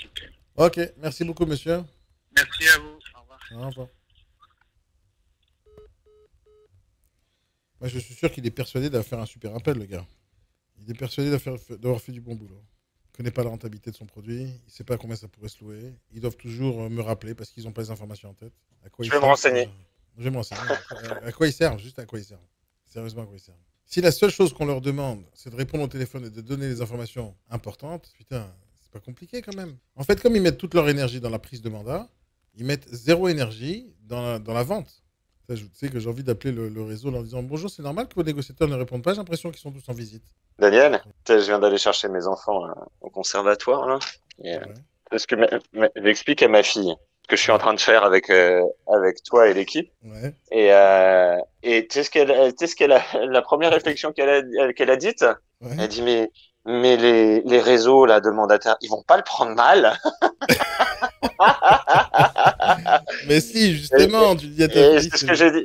E: Ok.
B: Ok. Merci beaucoup, monsieur.
E: Merci à vous. Au revoir.
B: Au revoir. Moi, je suis sûr qu'il est persuadé d'avoir fait un super appel, le gars. Il est persuadé d'avoir fait du bon boulot. Il ne connaît pas la rentabilité de son produit. Il ne sait pas combien ça pourrait se louer. Ils doivent toujours me rappeler parce qu'ils n'ont pas les informations en tête.
C: Je vais me renseigner.
B: Je vais me renseigner. À quoi ils servent? Juste à quoi ils servent? Sérieusement, à quoi ils servent? Si la seule chose qu'on leur demande, c'est de répondre au téléphone et de donner des informations importantes, putain, c'est pas compliqué quand même. En fait, comme ils mettent toute leur énergie dans la prise de mandat, ils mettent zéro énergie dans la vente. Ça, je sais que j'ai envie d'appeler le réseau en leur disant bonjour, c'est normal que vos négociateurs ne répondent pas, j'ai l'impression qu'ils sont tous en visite.
C: Daniel, je viens d'aller chercher mes enfants là, au conservatoire. Là. Et,
B: Ouais.
C: c'est ce que j'explique à ma fille, ce que je suis en train de faire avec toi et l'équipe.
B: Ouais.
C: Et tu sais ce qu'elle a, la première réflexion qu'elle a dite,
B: Ouais.
C: elle dit mais les réseaux là de mandataires, ils vont pas le prendre mal.
B: Mais si, justement, tu dis à ta fille.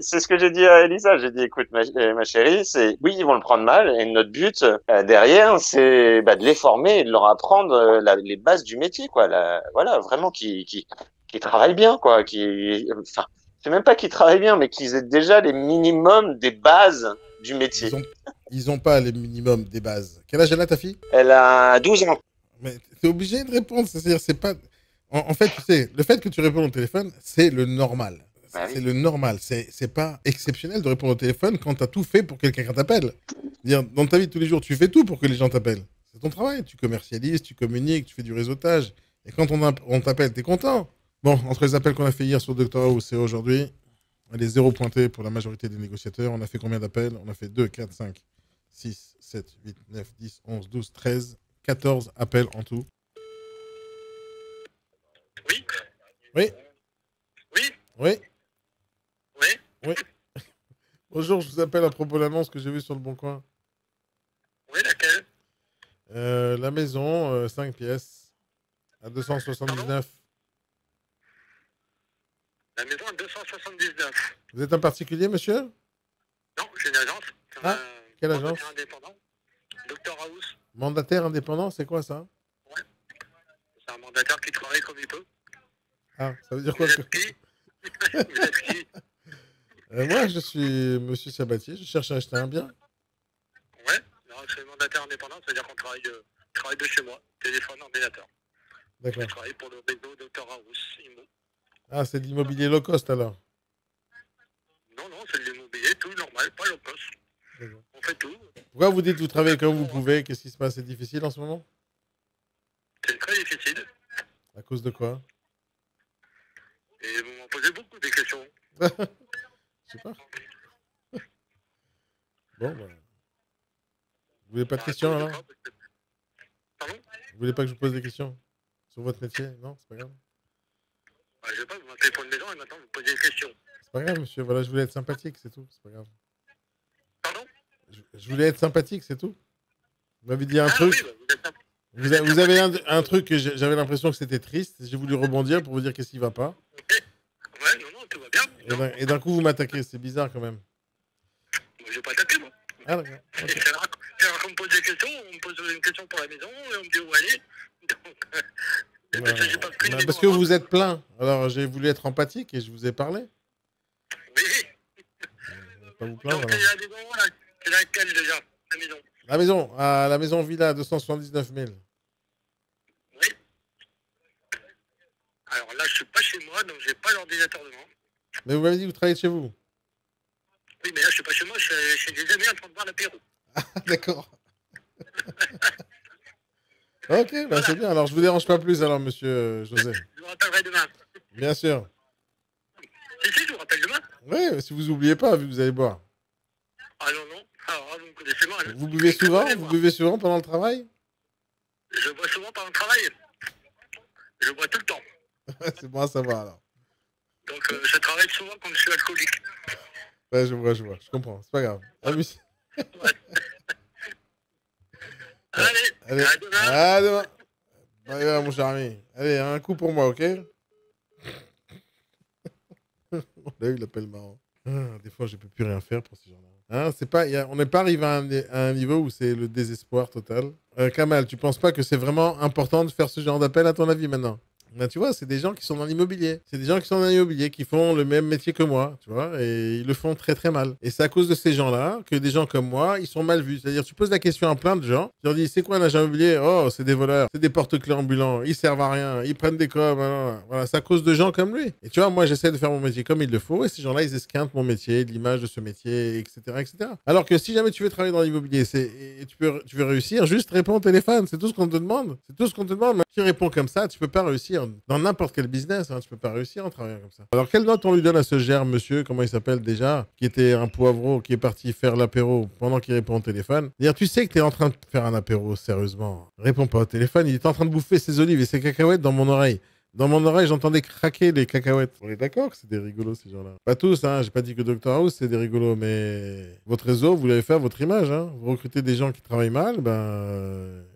C: C'est ce que j'ai dit à Elisa. J'ai dit, écoute, ma chérie, oui, ils vont le prendre mal. Et notre but derrière, c'est de les former et de leur apprendre les bases du métier, quoi. Voilà, vraiment qui travaillent bien, quoi. Enfin, c'est même pas qu'ils travaillent bien, mais qu'ils aient déjà les minimums des bases du métier.
B: Ils ont pas les minimums des bases. Quel âge elle a, ta fille?
C: Elle a 12 ans.
B: Mais t'es obligé de répondre. C'est-à-dire, c'est pas. En fait, tu sais, le fait que tu réponds au téléphone, c'est le normal.
C: Ah oui.
B: C'est le normal. C'est pas exceptionnel de répondre au téléphone quand tu as tout fait pour que quelqu'un t'appelle. Dire, dans ta vie de tous les jours, tu fais tout pour que les gens t'appellent. C'est ton travail. Tu commercialises, tu communiques, tu fais du réseautage. Et quand on t'appelle, tu es content. Bon, entre les appels qu'on a fait hier sur Dr House et aujourd'hui, elle est 0 pointé pour la majorité des négociateurs. On a fait combien d'appels? On a fait 2, 4, 5, 6, 7, 8, 9, 10, 11, 12, 13, 14 appels en tout.
D: Oui.
B: Oui.
D: Oui.
B: Oui.
D: Oui.
B: Oui. Bonjour, je vous appelle à propos de l'annonce que j'ai vue sur le Bon Coin.
D: Oui, laquelle?
B: La maison, 5 pièces, à 279.
D: La maison à 279.
B: Vous êtes un particulier, monsieur?
D: Non, j'ai une agence.
B: Ah, quelle agence?
D: Mandataire indépendant. Dr House.
B: Mandataire indépendant, c'est quoi ça?
D: Ouais. C'est un mandataire qui travaille comme il peut.
B: Ah, ça veut dire quoi?
D: Vous êtes qui? Vous êtes qui?
B: Moi, je suis monsieur Sabatier, je cherche à acheter un bien.
D: Ouais, c'est mandataire indépendant, c'est-à-dire qu'on travaille de chez moi, téléphone, ordinateur.
B: D'accord.
D: Je travaille pour le réseau Dr House Immo.
B: Ah, c'est de l'immobilier low cost alors?
D: Non, c'est de l'immobilier, tout normal, pas low cost. On fait tout.
B: Pourquoi vous dites que vous travaillez comme vous pouvez? Qu'est-ce qui se passe? C'est difficile en ce moment?
D: C'est très difficile.
B: À cause de quoi?
D: Et vous m'en posez beaucoup des questions.
B: Je sais pas. Bon, bah. Vous voulez pas de questions alors?
D: Pardon?
B: Vous voulez pas que je vous pose des questions sur votre métier? Non, c'est pas grave.
D: Bah, je sais pas, vous m'appelez pour une maison et maintenant vous me posez des questions.
B: C'est pas grave, monsieur. Voilà, je voulais être sympathique, c'est tout. C'est pas grave.
D: Pardon?
B: Je voulais être sympathique, c'est tout. Vous m'avez dit un truc.
D: Oui, bah,
B: Vous avez un truc que j'avais l'impression que c'était triste. J'ai voulu rebondir pour vous dire qu'est-ce qui va pas.
D: Ouais, non, tout va bien.
B: Et d'un coup, vous m'attaquez. C'est bizarre quand même.
D: Moi, je vais pas attaquer, moi.
B: Ah, d'accord. Okay.
D: C'est rare qu'on me pose des questions. On me pose une question pour la maison et on me dit où aller. Donc,
B: parce que vous êtes plein. Alors, j'ai voulu être empathique et je vous ai parlé.
D: Oui.
B: Pas vous plaindre.
D: Donc, la maison, là, c'est laquelle déjà, la maison?
B: La maison Villa, 279 000.
D: Oui. Alors là, je suis pas chez moi, donc j'ai pas l'ordinateur devant.
B: Mais vous m'avez dit que vous travaillez de chez vous.
D: Oui, mais là, je suis pas chez moi, je suis chez des amis en train de boire l'apéro.
B: Ah, d'accord. Ok, bah voilà. C'est bien. Alors, je vous dérange pas plus, alors, monsieur José.
D: Je vous rappellerai demain.
B: Bien sûr.
D: Si, je vous rappelle demain.
B: Oui, si vous oubliez pas, vu que vous allez boire.
D: Ah non. Alors, vous me connaissez-moi. Hein.
B: Vous buvez souvent? Vous buvez souvent pendant le travail?
D: Je bois souvent pendant le travail. Je bois tout le temps.
B: C'est bon à savoir alors.
D: Donc je travaille souvent quand je suis alcoolique.
B: Ouais, je vois. Je comprends. C'est pas grave. Amuse.
D: Ouais. Allez, à demain.
B: À demain. Bye, mon cher ami. Allez, un coup pour moi, ok? Là, il appelle marrant. Des fois, je peux plus rien faire pour ces gens-là. Hein, c'est pas, on n'est pas arrivé à un niveau où c'est le désespoir total. Kamal, tu penses pas que c'est vraiment important de faire ce genre d'appel à ton avis maintenant? Ben, tu vois, c'est des gens qui sont dans l'immobilier. C'est des gens qui sont dans l'immobilier, qui font le même métier que moi, tu vois, et ils le font très très mal. Et c'est à cause de ces gens-là que des gens comme moi, ils sont mal vus. C'est-à-dire, tu poses la question à plein de gens, tu leur dis, c'est quoi un agent immobilier? Oh, c'est des voleurs, c'est des porte-clés ambulants, ils servent à rien, ils prennent des coms, voilà, c'est à cause de gens comme lui. Et tu vois, moi, j'essaie de faire mon métier comme il le faut, et ces gens-là, ils esquintent mon métier, l'image de ce métier, etc., etc. Alors que si jamais tu veux travailler dans l'immobilier, et tu veux réussir, juste réponds au téléphone, c'est tout ce qu'on te demande. C'est tout ce qu'on te demande. Tu réponds comme ça, tu peux pas réussir dans n'importe quel business, hein, tu peux pas réussir en travaillant comme ça. Alors, quelle note on lui donne à ce germe, monsieur, comment il s'appelle déjà, qui était un poivreau, qui est parti faire l'apéro pendant qu'il répond au téléphone? Dire, tu sais que tu es en train de faire un apéro, sérieusement. Réponds pas au téléphone, il est en train de bouffer ses olives et ses cacahuètes dans mon oreille. Dans mon oreille, j'entendais craquer les cacahuètes. On est d'accord que c'est des rigolos, ces gens-là. Pas tous, hein. J'ai pas dit que Dr House, c'est des rigolos, mais votre réseau, vous l'avez fait à votre image, hein. Vous recrutez des gens qui travaillent mal,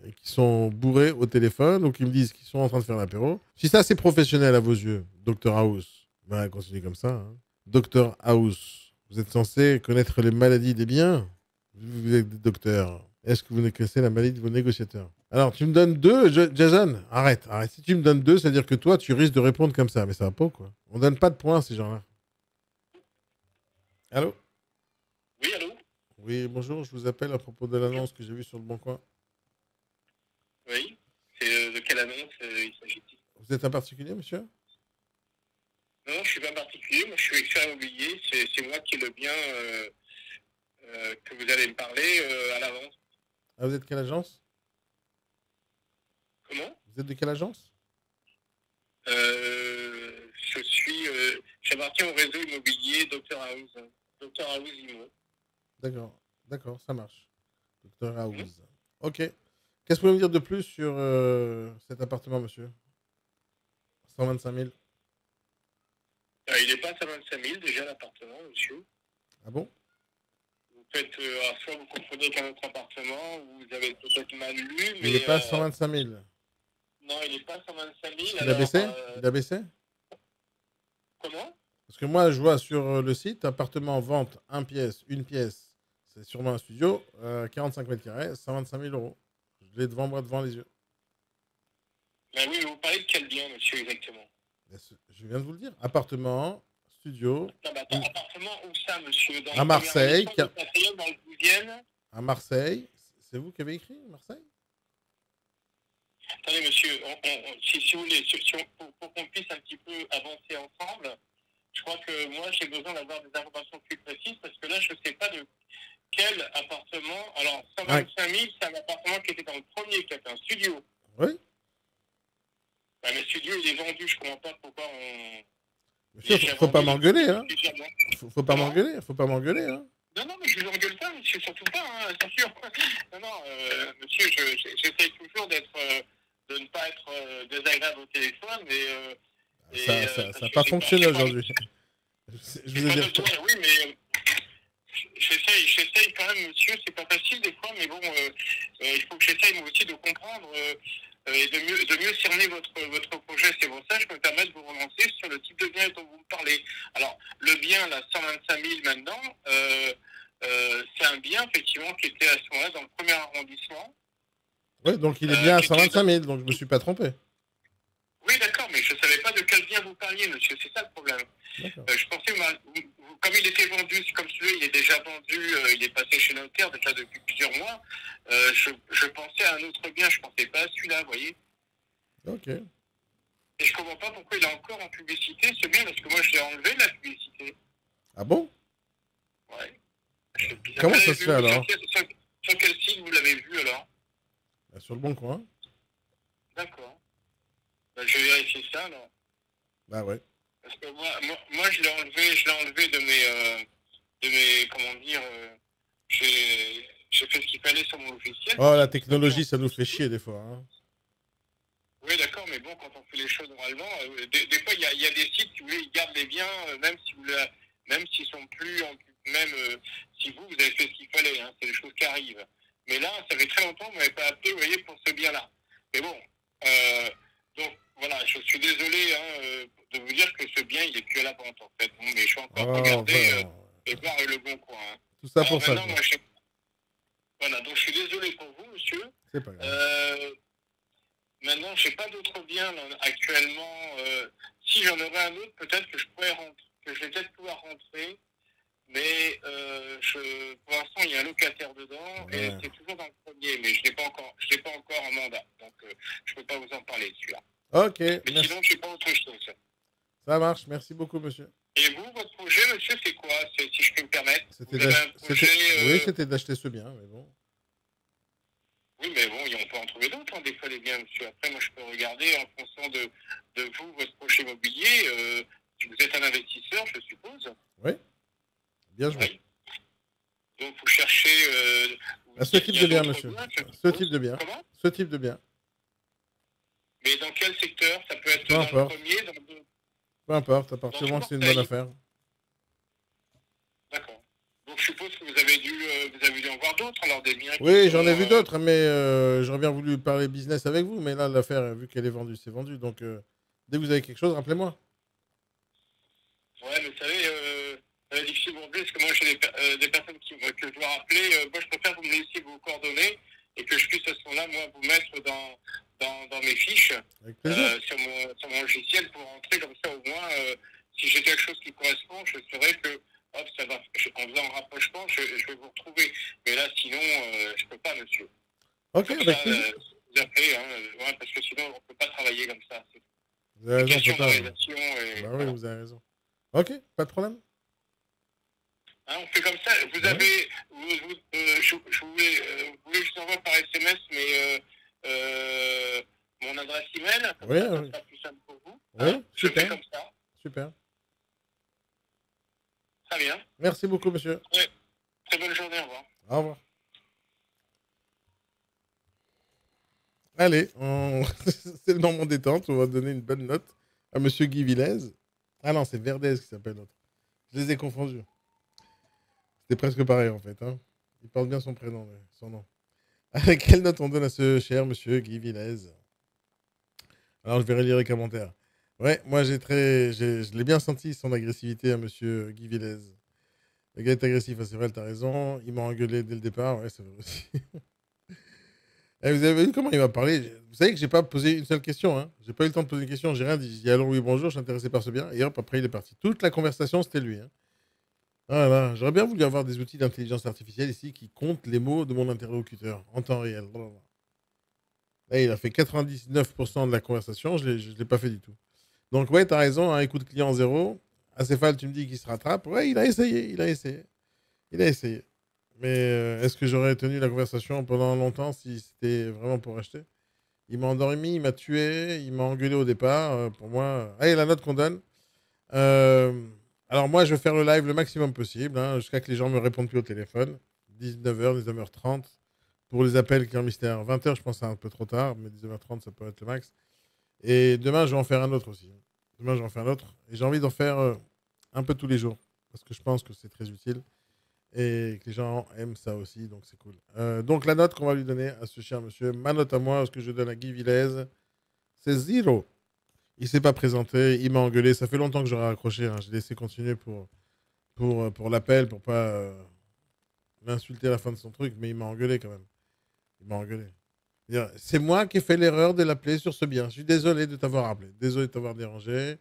B: et qui sont bourrés au téléphone ou qui me disent qu'ils sont en train de faire l'apéro. Si ça, c'est professionnel à vos yeux, Dr House, ben, continuez comme ça, hein. Dr House, vous êtes censé connaître les maladies des biens. Vous êtes des docteurs. Est-ce que vous connaissez la maladie de vos négociateurs? Alors, tu me donnes 2, Jason, arrête. Si tu me donnes 2, ça veut dire que toi, tu risques de répondre comme ça. Mais ça va pas, quoi. On donne pas de points à ces gens-là. Allô?
D: Oui, allô?
B: Oui, bonjour, je vous appelle à propos de l'annonce que j'ai vue sur le Bon Coin.
D: Oui, c'est de quelle annonce il s'agit-il?
B: Vous êtes un particulier, monsieur?
D: Non, je suis pas particulier, moi je suis expert immobilier, c'est moi qui ai le bien que vous allez me parler à l'avance.
B: Ah, vous êtes quelle agence?
D: Comment?
B: Vous êtes de quelle agence?
D: J'appartiens au réseau immobilier Dr House. Dr House Immo.
B: D'accord, ça marche. Dr House. Ok. Qu'est-ce que vous pouvez me dire de plus sur cet appartement, monsieur? 125 000.
D: Il n'est pas à 125 000 déjà l'appartement, monsieur.
B: Ah bon?
D: Vous faites, soit vous comprenez qu'un autre appartement, ou vous avez peut-être mal lu, mais...
B: Il n'est pas à 125 000.
D: Non, il n'est pas à 125 000.
B: Il a baissé? Il a baissé?
D: Comment?
B: Parce que moi, je vois sur le site, appartement en vente, une pièce, c'est sûrement un studio, 45 mètres carrés, 125 000 euros. Je l'ai devant moi, devant les yeux.
D: Ben oui, mais vous parlez de quel bien, monsieur, exactement?
B: Je viens de vous le dire. Appartement, studio.
D: Non, bah, attends, appartement où ça, monsieur? Dans
B: à Marseille.
D: Dans le 12e.
B: À Marseille. C'est vous qui avez écrit Marseille?
D: Attendez, monsieur, si vous voulez, pour qu'on puisse un petit peu avancer ensemble, je crois que moi, j'ai besoin d'avoir des informations plus précises parce que là, je ne sais pas de quel appartement. Alors, 125 000, c'est un appartement qui était dans le premier, qui était un studio.
B: Oui.
D: Bah, le studio, il est vendu. Je ne comprends pas pourquoi on...
B: Monsieur, faut pas m'engueuler, hein. Faut pas m'engueuler, hein.
D: Non, mais je vous engueule pas, monsieur, surtout pas, hein, c'est sûr. Non, monsieur, j'essaie toujours de ne pas être désagréable au téléphone, mais...
B: ça n'a pas fonctionné aujourd'hui. Je vous ai dit...
D: Oui, mais j'essaye quand même, monsieur, c'est pas facile des fois, mais bon, il faut que j'essaye moi aussi de comprendre et de mieux cerner votre projet. C'est pour ça que je me permets de vous relancer sur le type de bien dont vous me parlez. Alors, le bien, là, 125 000 maintenant, c'est un bien, effectivement, qui était à ce moment-là dans le premier arrondissement.
B: Oui, donc il est bien à 125 000, donc je ne me suis pas trompé.
D: Oui, d'accord, mais je ne savais pas de quel bien vous parliez, monsieur, c'est ça le problème. Je pensais, comme il était vendu, comme celui-là, il est déjà vendu, il est passé chez notaire déjà depuis plusieurs mois, je pensais à un autre bien, je ne pensais pas à celui-là, vous voyez.
B: Ok.
D: Et je ne comprends pas pourquoi il est encore en publicité, ce bien, parce que moi, je l'ai enlevé de la publicité.
B: Ah bon?
D: Ouais.
B: Comment ça se fait alors?
D: Sur quel site vous l'avez vu alors?
B: Sur le Bon Coin.
D: D'accord. Ben, je vais vérifier ça alors.
B: Bah ouais.
D: Parce que moi je l'ai enlevé de mes comment dire,
E: j'ai fait ce qu'il fallait sur mon logiciel.
B: Oh, la technologie, ça nous fait chier des fois. Hein.
E: Oui, d'accord, mais bon, quand on fait les choses normalement, des fois, il y a des sites, si vous voulez, ils gardent les biens, même s'ils sont plus, même si vous avez fait ce qu'il fallait, hein, c'est des choses qui arrivent. Mais là, ça fait très longtemps que vous m'avez pas appelé, vous voyez, pour ce bien-là. Mais bon, donc voilà, je suis désolé de vous dire que ce bien, il est plus à la vente, en fait. Bon, mais je suis encore regardé et voir le bon coin. Hein.
B: Tout ça pour ça.
E: Voilà, donc je suis désolé pour vous, monsieur.
B: C'est pas grave.
E: Maintenant, je n'ai pas d'autres biens là, actuellement. Si j'en aurais un autre, peut-être que je pourrais rentrer, que je vais peut-être pouvoir rentrer. Mais pour l'instant, il y a un locataire dedans et c'est toujours dans le premier. Mais je n'ai pas encore en mandat, donc je ne peux pas vous en parler celui-là.
B: Ok.
E: Mais sinon, je n'ai pas autre chose.
B: Ça marche. Merci beaucoup, monsieur.
E: Et vous, votre projet, monsieur, c'est quoi, si je peux me permettre?
B: Oui, c'était d'acheter ce bien, mais bon.
E: Oui, mais bon, on peut en trouver d'autres, hein, des fois, les biens, monsieur. Après, moi, je peux regarder en fonction de vous, votre projet immobilier. Si vous êtes un investisseur, je suppose.
B: Oui. Bien joué.
E: Oui. Donc, vous cherchez...
B: ce type de bien, monsieur. Ce type de bien.
E: Comment?
B: Ce type de bien.
E: Mais dans quel secteur? Ça peut être dans le premier, dans le...
B: Peu importe, à partir du moment que c'est une bonne affaire.
E: D'accord. Donc je suppose que vous avez dû en voir d'autres, alors des biens.
B: Oui, j'en ai vu d'autres, mais j'aurais bien voulu parler business avec vous, mais là, l'affaire, vu qu'elle est vendue, c'est vendu. Donc, dès que vous avez quelque chose, rappelez-moi.
E: Ouais, mais vous savez, c'est difficile pour vous, parce que moi, j'ai des personnes que je dois rappeler. Moi, je préfère que vous me laissiez vos coordonnées et que je puisse à ce moment-là, moi, vous mettre dans mes fiches sur mon logiciel pour rentrer comme ça, au moins, si j'ai quelque chose qui correspond, je saurai que hop, ça va, en faisant un rapprochement, je vais vous retrouver. Mais là, sinon, je ne peux pas, monsieur.
B: Ok,
E: comme ça, vous appelez, ouais, parce que sinon, on ne peut pas travailler comme ça.
B: Vous avez raison,
E: oui,
B: vous avez raison. Ok, pas de problème.
E: Hein, on fait comme ça. Vous avez, je voulais que je vous envoie par SMS, mais mon adresse email, ça sera plus simple pour vous.
B: Oui,
E: hein,
B: super.
E: Je fais comme ça.
B: Super.
E: Très bien.
B: Merci beaucoup, monsieur.
E: Oui. Très bonne journée, au revoir.
B: Au revoir. Allez, c'est le moment détente. On va donner une bonne note à monsieur Guy Villez. Ah non, c'est Verdez qui s'appelle l'autre. Je les ai confondus. C'était presque pareil, en fait. Hein. Il porte bien son prénom, mais son nom. Avec quelle note on donne à ce cher monsieur Guy Villez? Alors, je vais relire les commentaires. Ouais, moi, je l'ai bien senti, son agressivité à monsieur Guy Villez. Le gars est agressif, c'est vrai, t'as raison. Il m'a engueulé dès le départ, ouais, c'est vrai aussi. Et vous avez vu comment il m'a parlé? Vous savez que j'ai pas posé une seule question. Hein. J'ai pas eu le temps de poser une question. J'ai rien dit. J'ai dit allô, oui, bonjour, je suis intéressé par ce bien. Et hop, après, il est parti. Toute la conversation, c'était lui. Hein. Voilà. J'aurais bien voulu avoir des outils d'intelligence artificielle ici qui comptent les mots de mon interlocuteur en temps réel. Là, il a fait 99% de la conversation. Je l'ai pas fait du tout. Donc, ouais, t'as raison. Hein, écoute client 0. Acéphale, tu me dis qu'il se rattrape. Ouais, il a essayé. Mais est-ce que j'aurais tenu la conversation pendant longtemps si c'était vraiment pour acheter? Il m'a endormi, il m'a tué, il m'a engueulé au départ. Pour moi... Allez, la note qu'on donne. Alors moi, je vais faire le live le maximum possible, hein, jusqu'à que les gens me répondent plus au téléphone. 19h, 19h30. Pour les appels qui ont mystère. 20h, je pense que c'est un peu trop tard, mais 19h30, ça peut être le max. Et demain, je vais en faire un autre aussi. Et j'ai envie d'en faire un peu tous les jours. Parce que je pense que c'est très utile. Et que les gens aiment ça aussi, donc c'est cool. Donc la note qu'on va lui donner à ce cher monsieur, ma note à moi, ce que je donne à Guy Villez, c'est 0. Il ne s'est pas présenté, il m'a engueulé. Ça fait longtemps que j'aurais raccroché. Hein. J'ai laissé continuer pour l'appel, pour pas m'insulter à la fin de son truc, mais il m'a engueulé quand même. Il m'a engueulé. C'est moi qui ai fait l'erreur de l'appeler sur ce bien. Je suis désolé de t'avoir appelé. Désolé de t'avoir dérangé.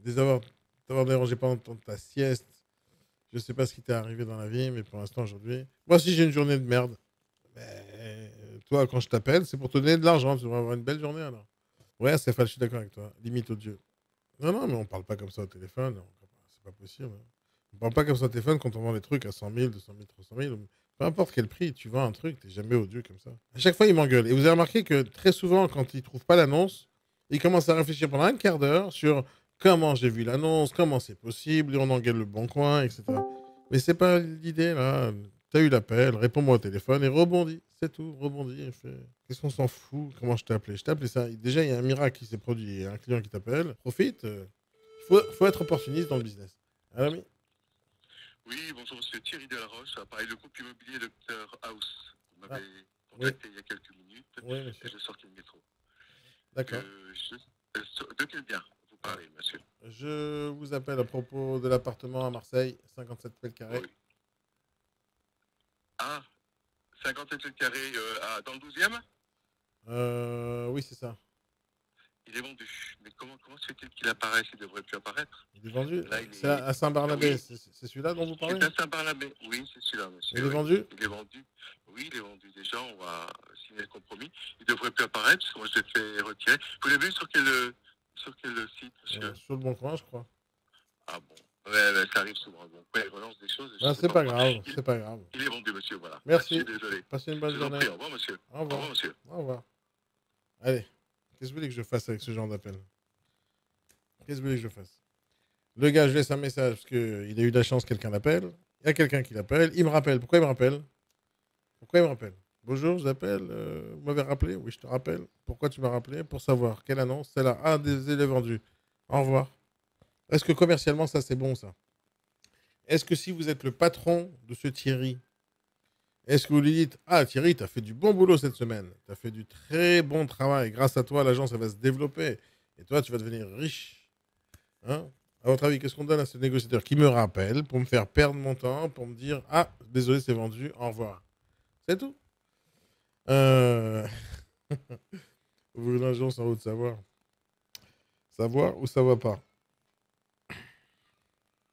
B: T'avoir dérangé pendant ta sieste. Je sais pas ce qui t'est arrivé dans la vie, mais pour l'instant, aujourd'hui... Moi aussi, j'ai une journée de merde. Mais toi, quand je t'appelle, c'est pour te donner de l'argent. Tu devrais avoir une belle journée, alors. Ouais, c'est je suis d'accord avec toi. Limite au Dieu. Non, mais on parle pas comme ça au téléphone. C'est pas possible. On parle pas comme ça au téléphone quand on vend des trucs à 100 000, 200 000, 300 000. Peu importe quel prix, tu vends un truc, t'es jamais odieux comme ça. À chaque fois, il m'engueule. Et vous avez remarqué que très souvent, quand il trouve pas l'annonce, il commence à réfléchir pendant un quart d'heure sur... Comment j'ai vu l'annonce, comment c'est possible, et on engueule le bon coin, etc. Mais c'est pas l'idée, là. tu as eu l'appel, réponds-moi au téléphone et rebondis. C'est tout, rebondis. Qu'est-ce qu'on s'en fout? Comment je t'ai appelé? Je t'ai appelé ça. Déjà, il y a un miracle qui s'est produit. Il y a un client qui t'appelle. Profite. Faut être opportuniste dans le business. Alors, ami?
E: Oui, bonjour, monsieur Thierry Delaroche, appareil le groupe immobilier Dr House. Vous m'avez contacté il y a quelques minutes et je sortais le métro.
B: D'accord.
E: De quel bien vous parlez, monsieur?
B: Je vous appelle à propos de l'appartement à Marseille, 57 mètres carrés.
E: Oui. Ah, 57 mètres carrés dans le 12e?
B: Oui, c'est ça.
E: Il est vendu. Mais comment se fait-il qu'il apparaisse? Il ne devrait plus apparaître.
B: Il est vendu. C'est à Saint-Barnabé. Oui. C'est celui-là dont vous parlez?
E: C'est à Saint-Barnabé. Oui, c'est celui-là, monsieur.
B: Il est vendu?
E: Il est vendu. Oui, il est vendu déjà. On va signer le compromis. Il ne devrait plus apparaître parce que moi, je l'ai fait retirer. Vous l'avez vu sur quel site, monsieur?
B: Sur le Bon Coin, je crois.
E: Ah bon. Ouais, ça arrive souvent. Donc, il relance des choses.
B: C'est pas grave. C'est pas grave.
E: Il est vendu, monsieur. Voilà.
B: Merci.
E: Je suis désolé.
B: Passez une bonne journée.
E: Au revoir, monsieur.
B: Au revoir,
E: monsieur.
B: Au revoir. Allez. Qu'est-ce que vous voulez que je fasse avec ce genre d'appel? Qu'est-ce que vous voulez que je fasse? Le gars, je laisse un message parce qu'il a eu de la chance, quelqu'un l'appelle. Il y a quelqu'un qui l'appelle. Il me rappelle. Pourquoi il me rappelle? Bonjour, je vous appelle. Vous m'avez rappelé? Oui, je te rappelle. Pourquoi tu m'as rappelé? Pour savoir quelle annonce? C'est là. Ah, des élèves vendus. Au revoir. Est-ce que commercialement, ça, c'est bon, ça? Est-ce que si vous êtes le patron de ce Thierry, est-ce que vous lui dites: ah, Thierry, tu as fait du bon boulot cette semaine. Tu as fait du très bon travail. Grâce à toi, l'agence, elle va se développer. Et toi, tu vas devenir riche. Hein? À votre avis, qu'est-ce qu'on donne à ce négociateur qui me rappelle pour me faire perdre mon temps, pour me dire: ah, désolé, c'est vendu, au revoir. C'est tout. Vous l'agence en haut de savoir. Savoir ou ça va pas?